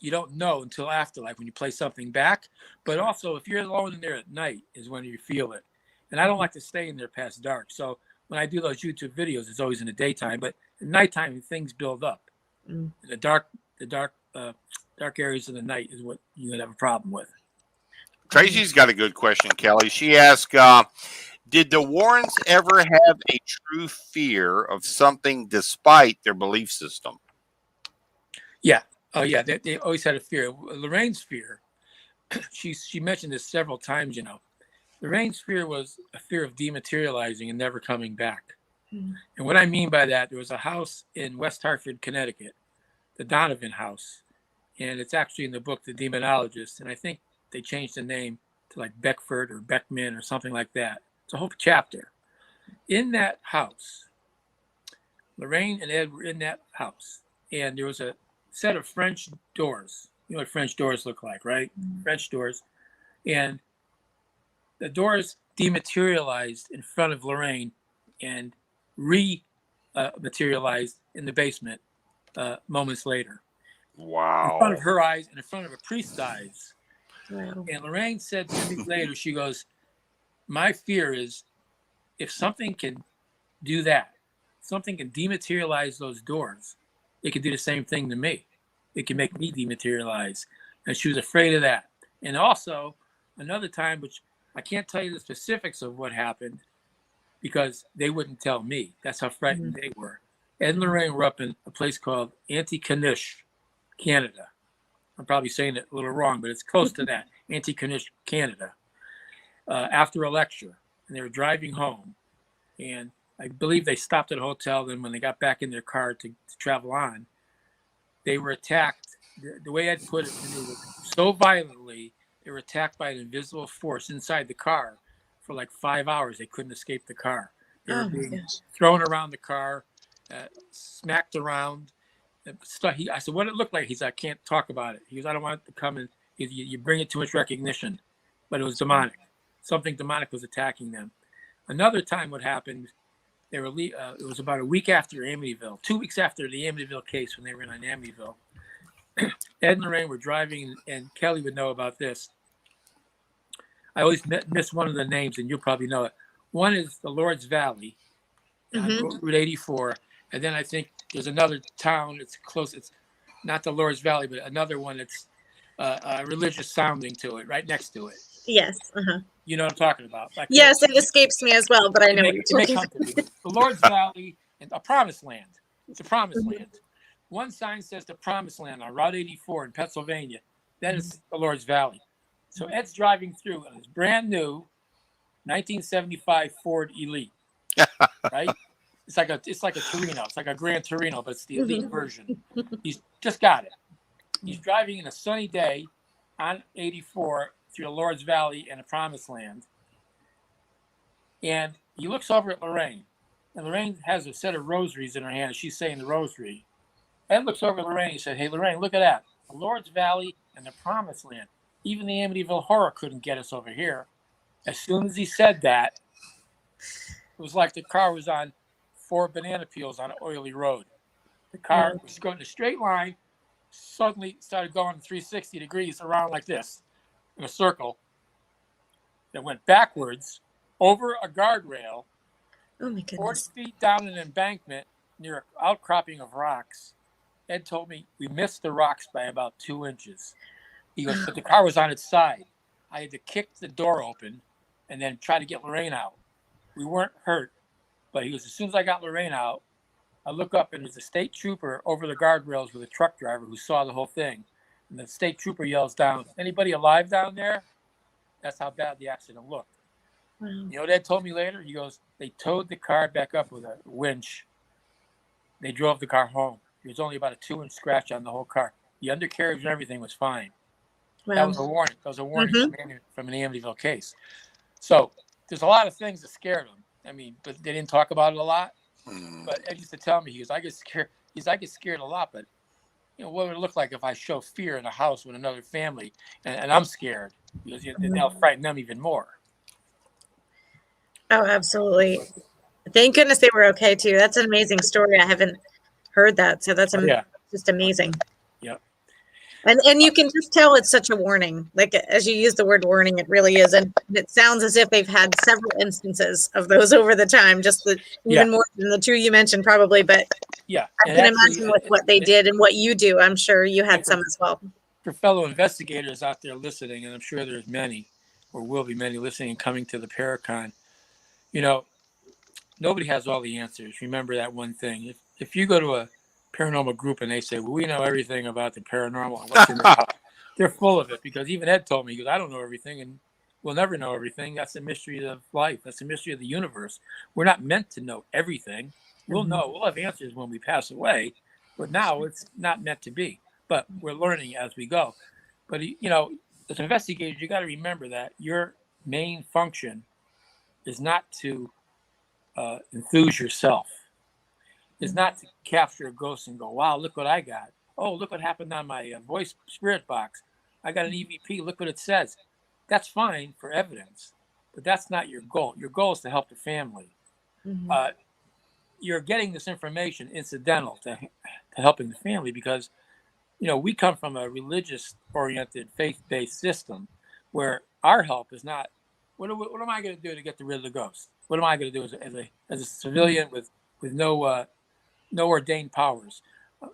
you don't know until after, like when you play something back. But also, if you're alone in there at night, is when you feel it. And I don't like to stay in there past dark. So when I do those YouTube videos, it's always in the daytime. But at nighttime, things build up. Mm. The dark areas of the night is what you would have a problem with. Tracy's got a good question, Kelly. She asked, did the Warrens ever have a true fear of something despite their belief system? Yeah. Oh, yeah. They always had a fear. Lorraine's fear, she mentioned this several times, Lorraine's fear was a fear of dematerializing and never coming back. Mm. And what I mean by that, there was a house in West Hartford, Connecticut, the Donovan House. And it's actually in the book, The Demonologist. And I think they changed the name to like Beckford or Beckman or something like that. It's a whole chapter. In that house, Lorraine and Ed were in that house. And there was a set of French doors. You know what French doors look like, right? Mm-hmm. French doors. And the doors dematerialized in front of Lorraine and materialized in the basement moments later. Wow. In front of her eyes and in front of a priest's eyes. Wow. And Lorraine said to me later, she goes, my fear is if something can do that, something can dematerialize those doors, it can do the same thing to me. It can make me dematerialize. And she was afraid of that. And also, another time, which I can't tell you the specifics of what happened because they wouldn't tell me. That's how frightened they were. Ed and Lorraine were up in a place called Antigonish, Canada. I'm probably saying it a little wrong, but it's close to that. Antigonish, Canada. After a lecture, and they were driving home. And I believe they stopped at a hotel. Then when they got back in their car to travel on, they were attacked. The way Ed put it to me was so violently, they were attacked by an invisible force inside the car for like 5 hours. They couldn't escape the car. They were being thrown around the car, smacked around. I said, what did it look like? He said, I can't talk about it. He goes, I don't want it to come in. You bring it too much recognition. But it was demonic. Something demonic was attacking them. Another time what happened, it was about a week after Amityville, 2 weeks after the Amityville case when they were in Amityville. Ed and Lorraine were driving, and Kelly would know about this. I always miss one of the names, and you'll probably know it. One is the Lord's Valley, on Route 84. And then I think there's another town that's close. It's not the Lord's Valley, but another one that's religious sounding to it, right next to it. Yes. Uh-huh. You know what I'm talking about? Like, yes, it escapes me as well, but I know it may come to me. The Lord's Valley and a promised land. It's a promised land. One sign says the promised land on Route 84 in Pennsylvania. That is the Lord's Valley. So Ed's driving through, and it's brand new 1975 Ford Elite. Right? It's like a Torino. It's like a Gran Torino, but it's the elite version. He's just got it. He's driving in a sunny day on 84 through the Lord's Valley and a promised land. And he looks over at Lorraine. And Lorraine has a set of rosaries in her hand. She's saying the rosary. Ed looks over at Lorraine and he said, hey, Lorraine, look at that. The Lord's Valley and the promised land. Even the Amityville Horror couldn't get us over here. As soon as he said that, it was like the car was on 4 banana peels on an oily road. The car was going in a straight line, suddenly started going 360 degrees around like this in a circle that went backwards over a guardrail, oh my goodness, 40 feet down an embankment, near an outcropping of rocks. Ed told me we missed the rocks by about 2 inches. He goes, but the car was on its side. I had to kick the door open and then try to get Lorraine out. We weren't hurt, but he goes, as soon as I got Lorraine out, I look up and there's a state trooper over the guardrails with a truck driver who saw the whole thing. And the state trooper yells down, anybody alive down there? That's how bad the accident looked. Wow. You know what Ed told me later? He goes, they towed the car back up with a winch. They drove the car home. There was only about a 2-inch scratch on the whole car. The undercarriage and everything was fine. Wow. That was a warning. That was a warning from an Amityville case. So there's a lot of things that scared him. I mean, but they didn't talk about it a lot. But Ed used to tell me, he goes, I get scared. I get scared a lot, but you know, what would it look like if I show fear in a house with another family and I'm scared? Because they'll frighten them even more. Oh, absolutely. Thank goodness they were okay too. That's an amazing story. I haven't heard that. So that's just amazing. Yep. And you can just tell it's such a warning. Like as you use the word warning, it really is. And it sounds as if they've had several instances of those over the time, even more than the two you mentioned probably. But yeah, I can imagine with what they did and what you do, I'm sure you had some as well. For fellow investigators out there listening, and I'm sure there's many or will be many listening and coming to the Paracon, you know, nobody has all the answers. Remember that one thing. If you go to a paranormal group and they say, well, we know everything about the paranormal, what's in the house, they're full of it, because even Ed told me, he goes, I don't know everything, and we'll never know everything. That's the mystery of life. That's the mystery of the universe. We're not meant to know everything. We'll know. We'll have answers when we pass away, but now it's not meant to be. But we're learning as we go. But, you know, as investigators, you got to remember that your main function is not to enthuse yourself. Is not to capture a ghost and go, wow, look what I got. Oh, look what happened on my voice spirit box. I got an EVP. Look what it says. That's fine for evidence, but that's not your goal. Your goal is to help the family. You're getting this information incidental to helping the family because, you know, we come from a religious-oriented, faith-based system where our help is not, what am I going to do to get rid of the ghost? What am I going to do as a civilian with no ordained powers?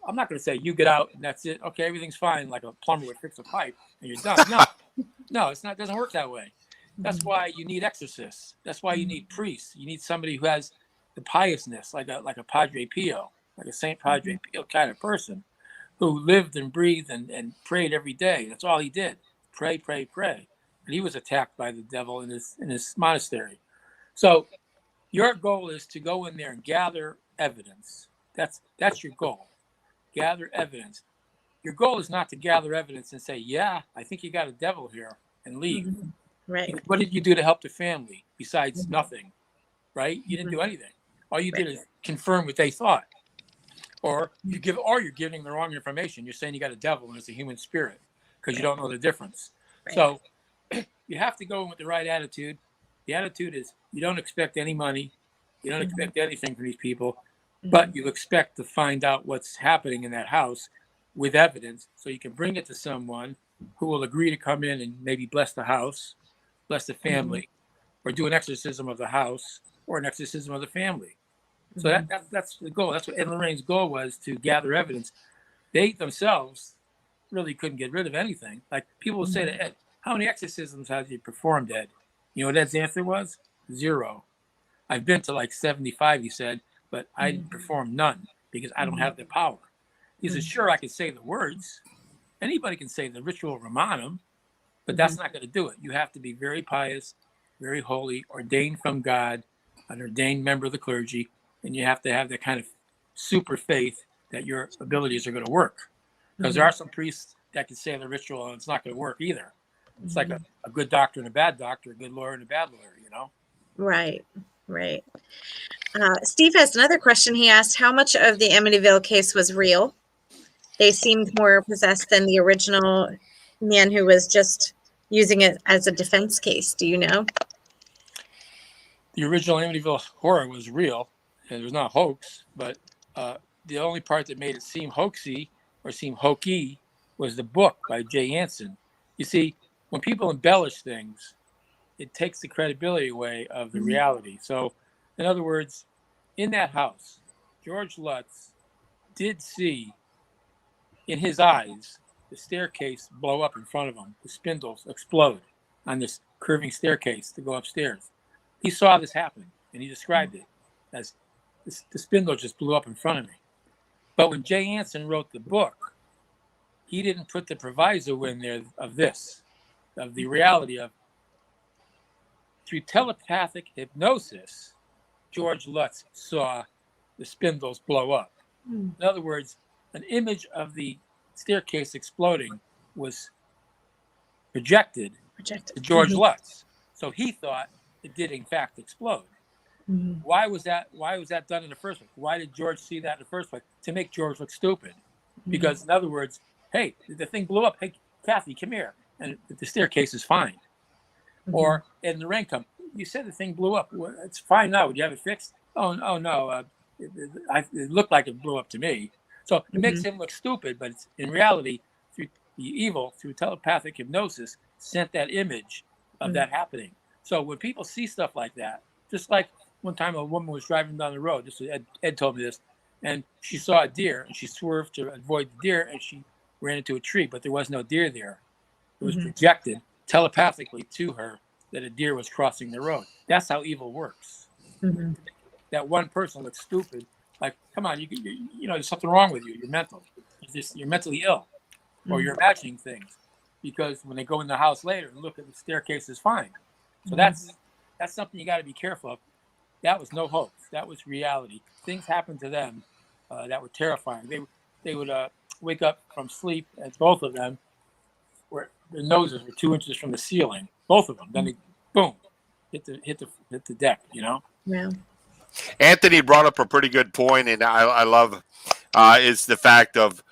I'm not going to say you get out and that's it. Okay, everything's fine, like a plumber would fix a pipe and you're done. No, it's not. It doesn't work that way. That's why you need exorcists. That's why you need priests. You need somebody who has the piousness, like a Padre Pio, like a Saint Padre Pio kind of person, who lived and breathed and prayed every day. That's all he did. Pray, pray, pray. And he was attacked by the devil in his monastery. So your goal is to go in there and gather evidence. That's your goal. Gather evidence. Your goal is not to gather evidence and say, yeah, I think you got a devil here, and leave. Right. What did you do to help the family besides nothing? Right? You didn't do anything. All you did is confirm what they thought. Or you're giving the wrong information. You're saying you got a devil and it's a human spirit because you don't know the difference. Right. So you have to go in with the right attitude. The attitude is you don't expect any money. You don't expect anything from these people, but you expect to find out what's happening in that house with evidence so you can bring it to someone who will agree to come in and maybe bless the house, bless the family, or do an exorcism of the house or an exorcism of the family. So that's the goal. That's what Ed and Lorraine's goal was, to gather evidence. They themselves really couldn't get rid of anything. Like people will say to Ed, how many exorcisms have you performed, Ed? You know what Ed's answer was? 0. I've been to like 75, he said, but I didn't perform none because I don't have the power. He said, sure, I can say the words. Anybody can say the ritual Romanum, but that's not going to do it. You have to be very pious, very holy, ordained from God, an ordained member of the clergy, and you have to have that kind of super faith that your abilities are going to work. Because there are some priests that can say the ritual and it's not going to work either. It's like a good doctor and a bad doctor, a good lawyer and a bad lawyer, you know? Right. Steve has another question. He asked, how much of the Amityville case was real? They seemed more possessed than the original man who was just using it as a defense case. Do you know? The original Amityville horror was real, and it was not a hoax, but the only part that made it seem hoaxy or seem hokey was the book by Jay Anson. You see, when people embellish things, it takes the credibility away of the reality. So, in other words, in that house, George Lutz did see in his eyes the staircase blow up in front of him, the spindles explode on this curving staircase to go upstairs. He saw this happen, and he described it as the spindle just blew up in front of me. But when Jay Anson wrote the book, he didn't put the proviso in there of this, of the reality of through telepathic hypnosis, George Lutz saw the spindles blow up. In other words, an image of the staircase exploding was projected to George Lutz. So he thought it did in fact explode. Why was that done in the first place? Why did George see that in the first place? To make George look stupid. Because in other words, hey, the thing blew up. Hey, Kathy, come here. And the staircase is fine. Or in the rain come, you said the thing blew up. Well, it's fine now. Would you have it fixed? Oh no. It looked like it blew up to me. So it makes him look stupid, but it's, in reality, through the evil, through telepathic hypnosis, sent that image of that happening. So when people see stuff like that, just like one time a woman was driving down the road, this was Ed told me this, and she saw a deer, and she swerved to avoid the deer, and she ran into a tree, but there was no deer there. It was projected telepathically to her that a deer was crossing the road. That's how evil works. That one person looks stupid. Like, come on, you know, there's something wrong with you. You're mental. You're mentally ill, or you're imagining things. Because when they go in the house later and look at the staircase is fine. So that's something you got to be careful of. That was no hoax. That was reality. Things happened to them that were terrifying. They would wake up from sleep, and both of them, where their noses were 2 inches from the ceiling. Both of them. Then they, boom, hit the deck. You know. Yeah. Anthony brought up a pretty good point, and I love is the fact of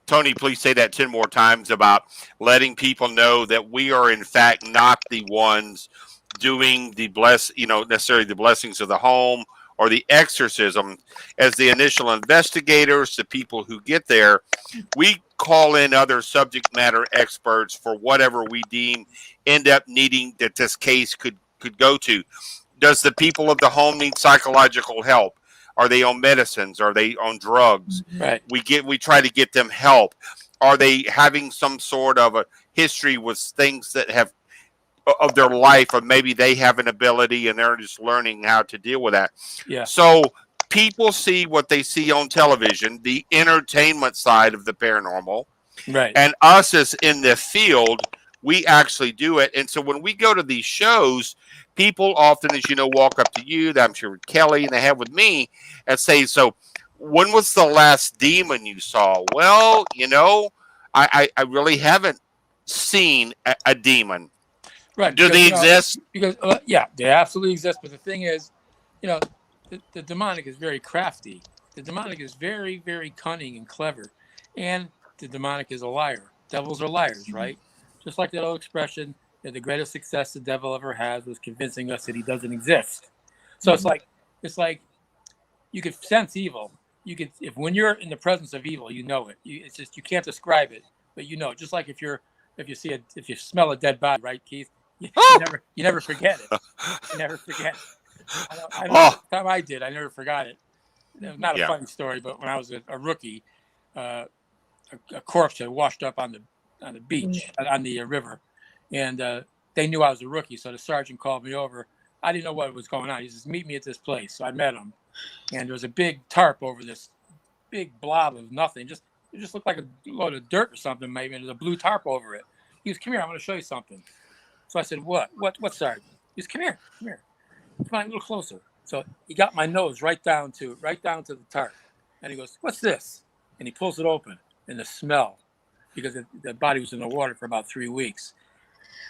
Tony, please say that 10 more times about letting people know that we are in fact not the ones doing necessarily the blessings of the home or the exorcism. As the initial investigators, the people who get there, we call in other subject matter experts for whatever we deem end up needing that this case could go to. Does the people of the home need psychological help? Are they on medicines? Are they on drugs? Right. We try to get them help. Are they having some sort of a history with things that have of their life, or maybe they have an ability and they're just learning how to deal with that? Yeah. So people see what they see on television, the entertainment side of the paranormal, right? And us as in the field, we actually do it. And so when we go to these shows, people often, as you know, walk up to you, I'm sure with Kelly, and they have with me, and say, so when was the last demon you saw? Well, I really haven't seen a demon. Right. Do they exist? Because, yeah, they absolutely exist. But the thing is, the demonic is very crafty. The demonic is very, very cunning and clever. And the demonic is a liar. Devils are liars, right? Just like that old expression, that the greatest success the devil ever has was convincing us that he doesn't exist. So it's like you could sense evil. If when you're in the presence of evil, you know it. It's just you can't describe it, but you know. Just like if you smell a dead body, right, Keith? You never forget it. You never forget it. I know the time I did, I never forgot it. It was not a funny story, but when I was a rookie, a corpse had washed up on the beach, on the river. And they knew I was a rookie, so the sergeant called me over. I didn't know what was going on. He says, meet me at this place. So I met him. And there was a big tarp over this big blob of nothing. It just looked like a load of dirt or something, maybe. And there's a blue tarp over it. He goes, come here, I want to show you something. So I said, what, sergeant? He goes, come here. Come on, a little closer. So he got my nose right down to the tarp. And he goes, what's this? And he pulls it open. And the smell, because the body was in the water for about 3 weeks.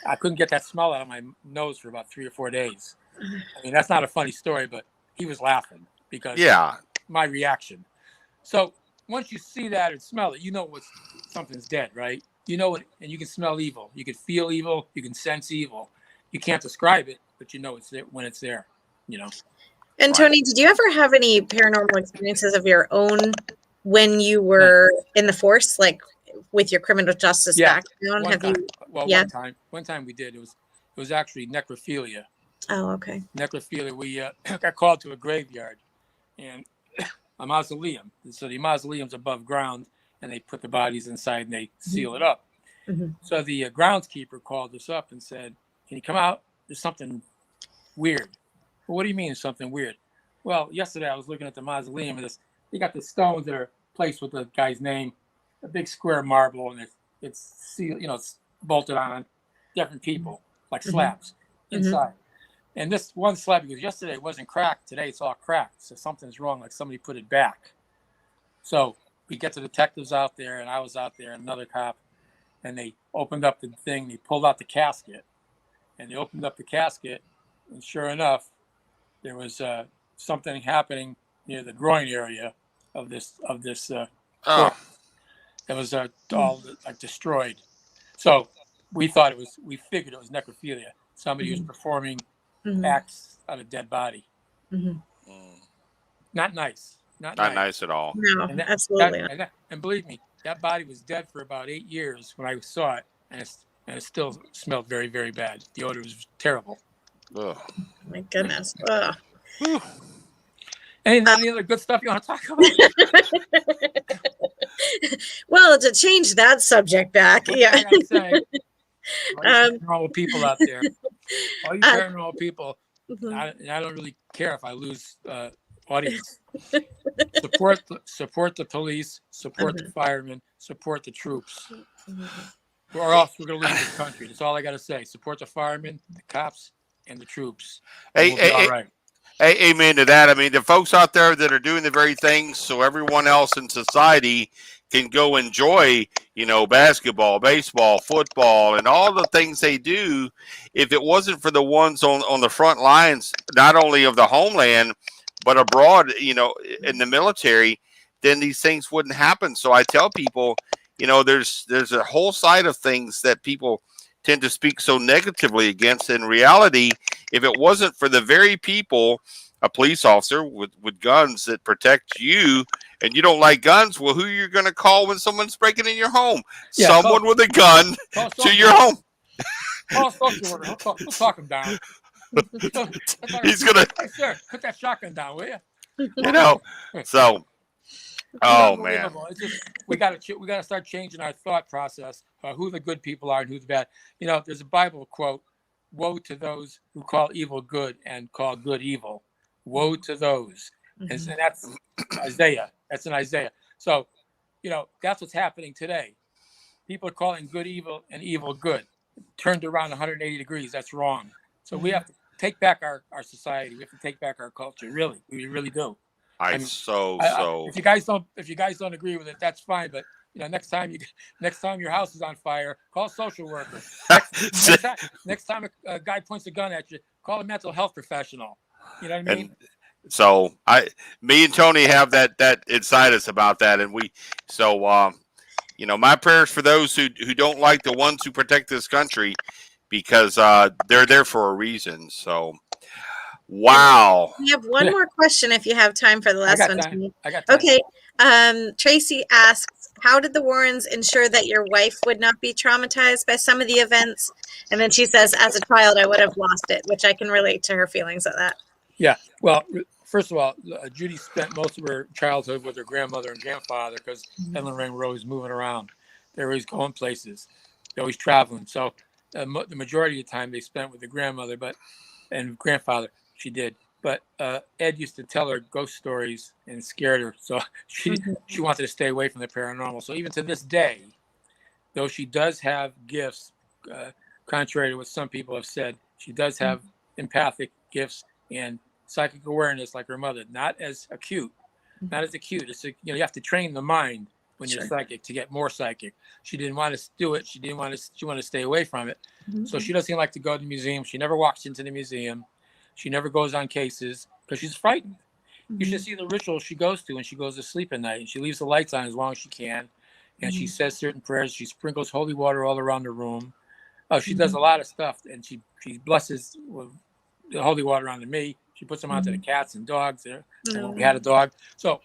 I couldn't get that smell out of my nose for about 3 or 4 days. I mean, that's not a funny story, but he was laughing because my reaction. So once you see that and smell it, you know something's dead, right? You know it, and you can smell evil. You can feel evil. You can sense evil. You can't describe it, but you know it's there when it's there, And Tony, did you ever have any paranormal experiences of your own when you were in the force, like with your criminal justice background? One time we did. It was actually necrophilia. Oh, okay. Necrophilia. We got called to a graveyard, and a mausoleum. So the mausoleum's above ground, and they put the bodies inside and they seal it up. Mhm. So the groundskeeper called us up and said, "Can you come out? There's something weird." Well, what do you mean something weird? Well, yesterday I was looking at the mausoleum, and they got the stones that are placed with the guy's name, a big square marble, and it's sealed, it's bolted on different people like slabs inside. And this one slab, because yesterday it wasn't cracked, today it's all cracked. So something's wrong, like somebody put it back. So we get the detectives out there, and I was out there, and another cop, and they opened up the thing, they pulled out the casket, and they opened up the casket, and sure enough, there was something happening near the groin area of this corpse. It was all like destroyed. So we figured it was necrophilia. Somebody who's performing acts on a dead body. Not nice. Not nice at all. No, absolutely. And believe me, that body was dead for about 8 years when I saw it, and it still smelled very, very bad. The odor was terrible. Ugh. My goodness. Ugh. Any other good stuff you want to talk about? Well, to change that subject back, I gotta say, all you paranormal people out there, all you paranormal people, and I don't really care if I lose audience. Support the police, support the firemen, support the troops. Or else we're going to leave this country. That's all I got to say. Support the firemen, the cops, and the troops. We'll be all right. Amen to that. I mean, the folks out there that are doing the very things so everyone else in society can go enjoy, basketball, baseball, football, and all the things they do. If it wasn't for the ones on the front lines, not only of the homeland, but abroad, in the military, then these things wouldn't happen. So I tell people, there's a whole side of things that people tend to speak so negatively against. In reality, if it wasn't for the very people, a police officer with guns that protect you, and you don't like guns, well, who are you going to call when someone's breaking in your home? Yeah, someone with a gun to your home. Call social worker. He'll talk him down. He's going to... Hey, sir, put that shotgun down, will you? So... Oh man! It's just we got to start changing our thought process. Who the good people are and who's bad. There's a Bible quote: "Woe to those who call evil good and call good evil." Woe to those, and that's Isaiah. That's in Isaiah. So, that's what's happening today. People are calling good evil and evil good. Turned around 180 degrees. That's wrong. So we have to take back our society. We have to take back our culture. Really, we really do. If you guys don't agree with it, that's fine. But next time your house is on fire, call a social worker. Next time a guy points a gun at you, call a mental health professional. You know what I mean? And so me and Tony have that inside us about that, and my prayers for those who don't like the ones who protect this country, because they're there for a reason. So. Wow. We have one more question if you have time for the last one. I got time. Okay. Tracy asks, how did the Warrens ensure that your wife would not be traumatized by some of the events? And then she says, as a child, I would have lost it, which I can relate to her feelings of that. Yeah. Well, first of all, Judy spent most of her childhood with her grandmother and grandfather because Ed and Lorraine were always moving around. They were always going places. They're always traveling. So the majority of the time they spent with the grandmother and grandfather. She did, but Ed used to tell her ghost stories and scared her, so she wanted to stay away from the paranormal. So even to this day, though she does have gifts, contrary to what some people have said, she does have empathic gifts and psychic awareness like her mother. Not as acute. It's you have to train the mind when you're psychic to get more psychic. She didn't want to do it. She wanted to stay away from it. So she doesn't like to go to the museum. She never walks into the museum. She never goes on cases because she's frightened. You should see the rituals she goes to when she goes to sleep at night. And she leaves the lights on as long as she can. And she says certain prayers. She sprinkles holy water all around the room. She does a lot of stuff. And she blesses the holy water onto me. She puts them onto the cats and dogs. And when we had a dog. So,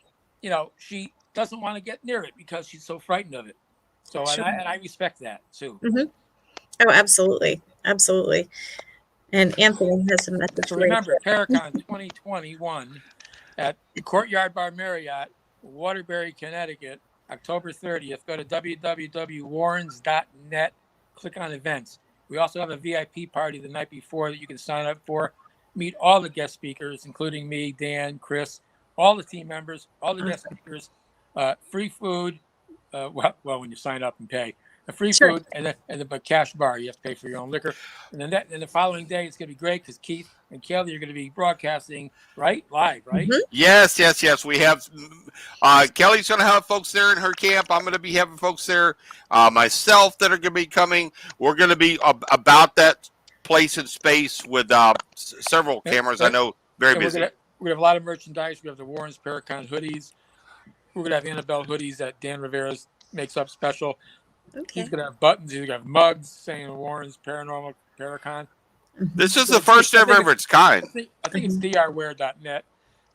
she doesn't want to get near it because she's so frightened of it. So, and I respect that too. Oh, absolutely. Absolutely. And Anthony has some message. So remember, Paracon 2021, at the Courtyard Bar Marriott, Waterbury, Connecticut, October 30th. Go to www.warrens.net, click on events. We also have a VIP party the night before that you can sign up for. Meet all the guest speakers, including me, Dan, Chris, all the team members, all the guest speakers, free food. Well, when you sign up and pay, free food, and then but cash bar. You have to pay for your own liquor. And then the following day, it's going to be great because Keith and Kelly are going to be broadcasting live, right? Mm-hmm. Yes. We have Kelly's going to have folks there in her camp. I'm going to be having folks there myself that are going to be coming. We're going to be about that place and space with several cameras. I know, very busy. We have a lot of merchandise. We have the Warrens Paracon hoodies. We're going to have Annabelle hoodies that Dan Rivera makes up special. Okay. He's going to have buttons. He's going to have mugs saying Warrens Paranormal Paracon. This is the first ever of its kind. I think it's drwear.net.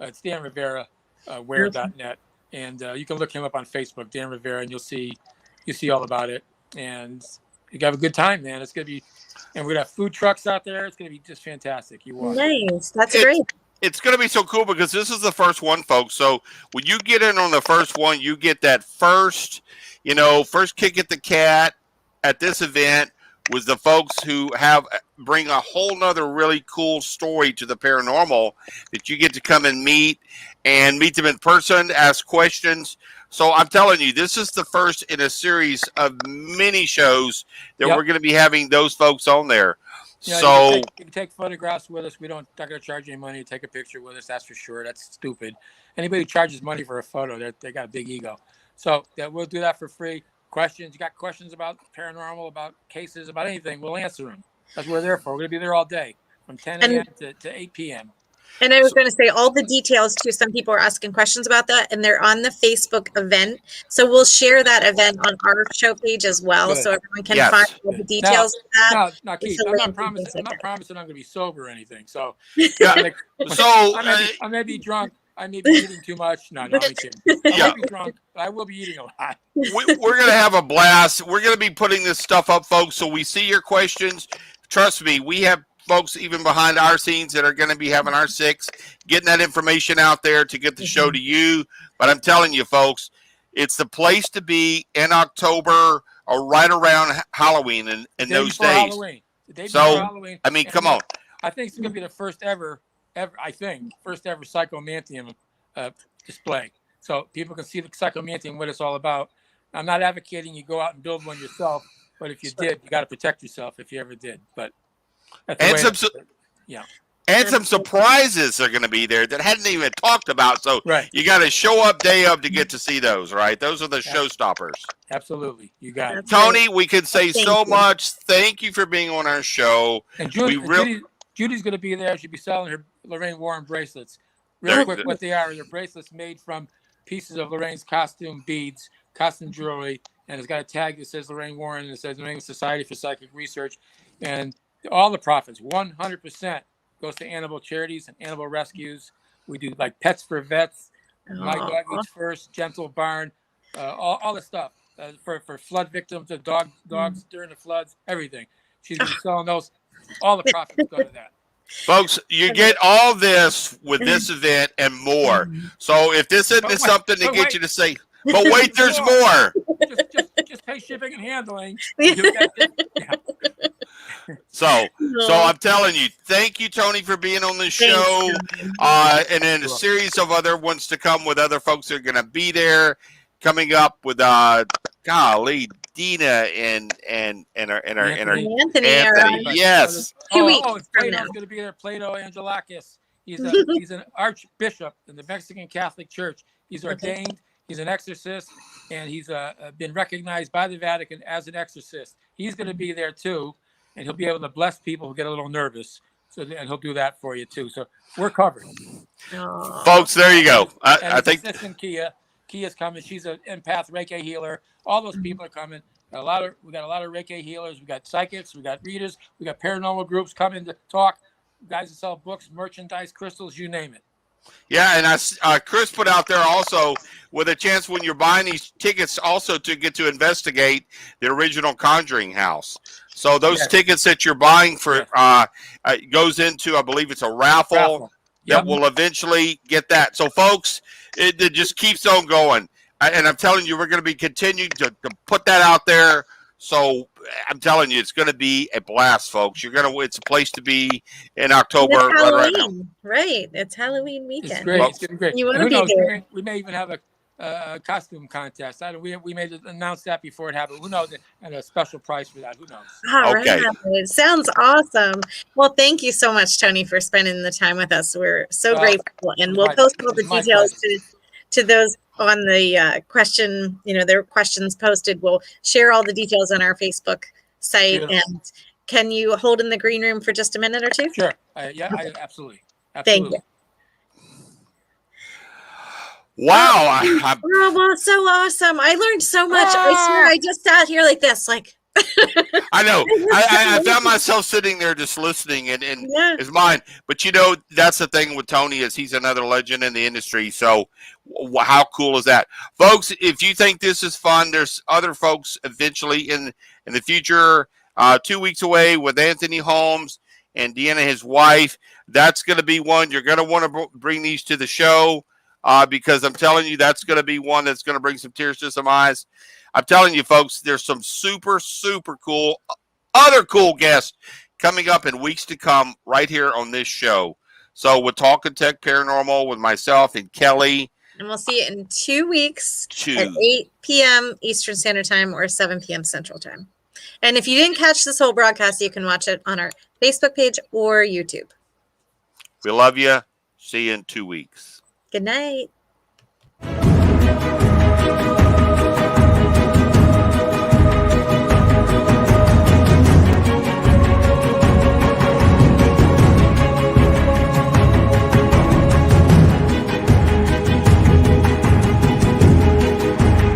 It's Dan Rivera wear.net. And you can look him up on Facebook, Dan Rivera, and you'll see all about it. And you have a good time, man. It's going to be, and we're going to have food trucks out there. It's going to be just fantastic. You walk. Nice. That's great. It's going to be so cool because this is the first one, folks. So when you get in on the first one, you get that first kick at the cat at this event with the folks who bring a whole nother really cool story to the paranormal that you get to come and meet them in person, ask questions. So I'm telling you, this is the first in a series of many shows that we're going to be having those folks on there. Yeah, so you can take photographs with us. We're not going to charge you any money to take a picture with us. That's for sure. That's stupid. Anybody who charges money for a photo, they got a big ego. So we'll do that for free. Questions? You got questions about paranormal, about cases, about anything? We'll answer them. That's what we're there for. We're going to be there all day from 10 a.m. to 8 p.m. And I was going to say all the details too. Some people are asking questions about that, and they're on the Facebook event. So we'll share that event on our show page as well, Good. so everyone can find all the details of that. Now, Keith, I'm not promising I'm going to be sober or anything. So, I may be drunk. I may be eating too much. No, I'm kidding. I might be drunk, but I will be eating a lot. We're going to have a blast. We're going to be putting this stuff up, folks, so we see your questions. Trust me, we have folks even behind our scenes that are going to be having our six, getting that information out there to get the show to you. But I'm telling you, folks, it's the place to be in October or right around Halloween in those days. Halloween. The day before Halloween. I mean, come on. I think it's going to be the first ever psychomantium display. So people can see the psychomantium, what it's all about. I'm not advocating you go out and build one yourself, but if you did, you got to protect yourself if you ever did. But some surprises are going to be there that hadn't even talked about. So you got to show up day of to get to see those, right? Those are the showstoppers. Absolutely. You got it. Tony, we could say so much. Thank you for being on our show. And Judy's going to be there. She'll be selling her Lorraine Warren bracelets. Real quick, what they are. They're bracelets made from pieces of Lorraine's costume beads, costume jewelry, and it's got a tag that says Lorraine Warren and it says New England Society for Psychic Research. And all the profits, 100%, goes to animal charities and animal rescues. We do like Pets for Vets, My Dog Eats First, Gentle Barn, all the stuff for flood victims, the dogs during the floods, everything. She's going to be selling those. All the profits go to that. Folks, you get all this with this event and more. So if this isn't something to get you to say, but wait, there's more. Just pay shipping and handling. So I'm telling you, thank you, Tony, for being on the show. And then a series of other ones to come with other folks that are going to be there. Coming up with golly, Dina and Anthony. Yes. 2 weeks Plato's going to be there. Plato Angelakis. He's an archbishop in the Mexican Catholic Church. He's ordained. He's an exorcist, and he's been recognized by the Vatican as an exorcist. He's going to be there too, and he'll be able to bless people who get a little nervous. And he'll do that for you too. So we're covered. Folks, there you go. I think Kia's coming. She's an empath Reiki healer. All those people are coming. We got a lot of Reiki healers. We got psychics. We got readers. We got paranormal groups coming to talk. Guys that sell books, merchandise, crystals, you name it. Yeah, and Chris put out there also with a chance when you're buying these tickets also to get to investigate the original Conjuring house. So those tickets that you're buying for goes into, I believe it's a raffle. that will eventually get that. So, folks, it just keeps on going. And I'm telling you, we're going to be continuing to put that out there. So I'm telling you, it's going to be a blast, folks. It's a place to be in October, It's right now. Halloween, right? It's Halloween weekend. It's great. It's going to be great. You want to Who be knows? there? We may even have a costume contest. We may announce that before it happens. Who knows? And a special prize for that. Who knows? All Okay. right. It sounds awesome. Well, thank you so much, Tony, for spending the time with us. We're so grateful. And we'll post all the details to those on the question, their questions posted. We'll share all the details on our Facebook site. Beautiful. And can you hold in the green room for just a minute or two? Sure. Absolutely. Thank you. Wow. Well, so awesome. I learned so much. I swear I just sat here like this, like. I know. I found myself sitting there just listening and his mind. But that's the thing with Tony is he's another legend in the industry. So how cool is that? Folks, if you think this is fun, there's other folks eventually in the future, 2 weeks away with Anthony Holmes and Deanna, his wife. That's going to be one. You're going to want to bring these to the show because I'm telling you, that's going to be one that's going to bring some tears to some eyes. I'm telling you, folks, there's some super, super cool, other cool guests coming up in weeks to come right here on this show. So we're Talking Tech Paranormal with myself and Kelly. And we'll see it in 2 weeks at 8 p.m. Eastern Standard Time or 7 p.m. Central Time. And if you didn't catch this whole broadcast, you can watch it on our Facebook page or YouTube. We love you. See you in 2 weeks. Good night.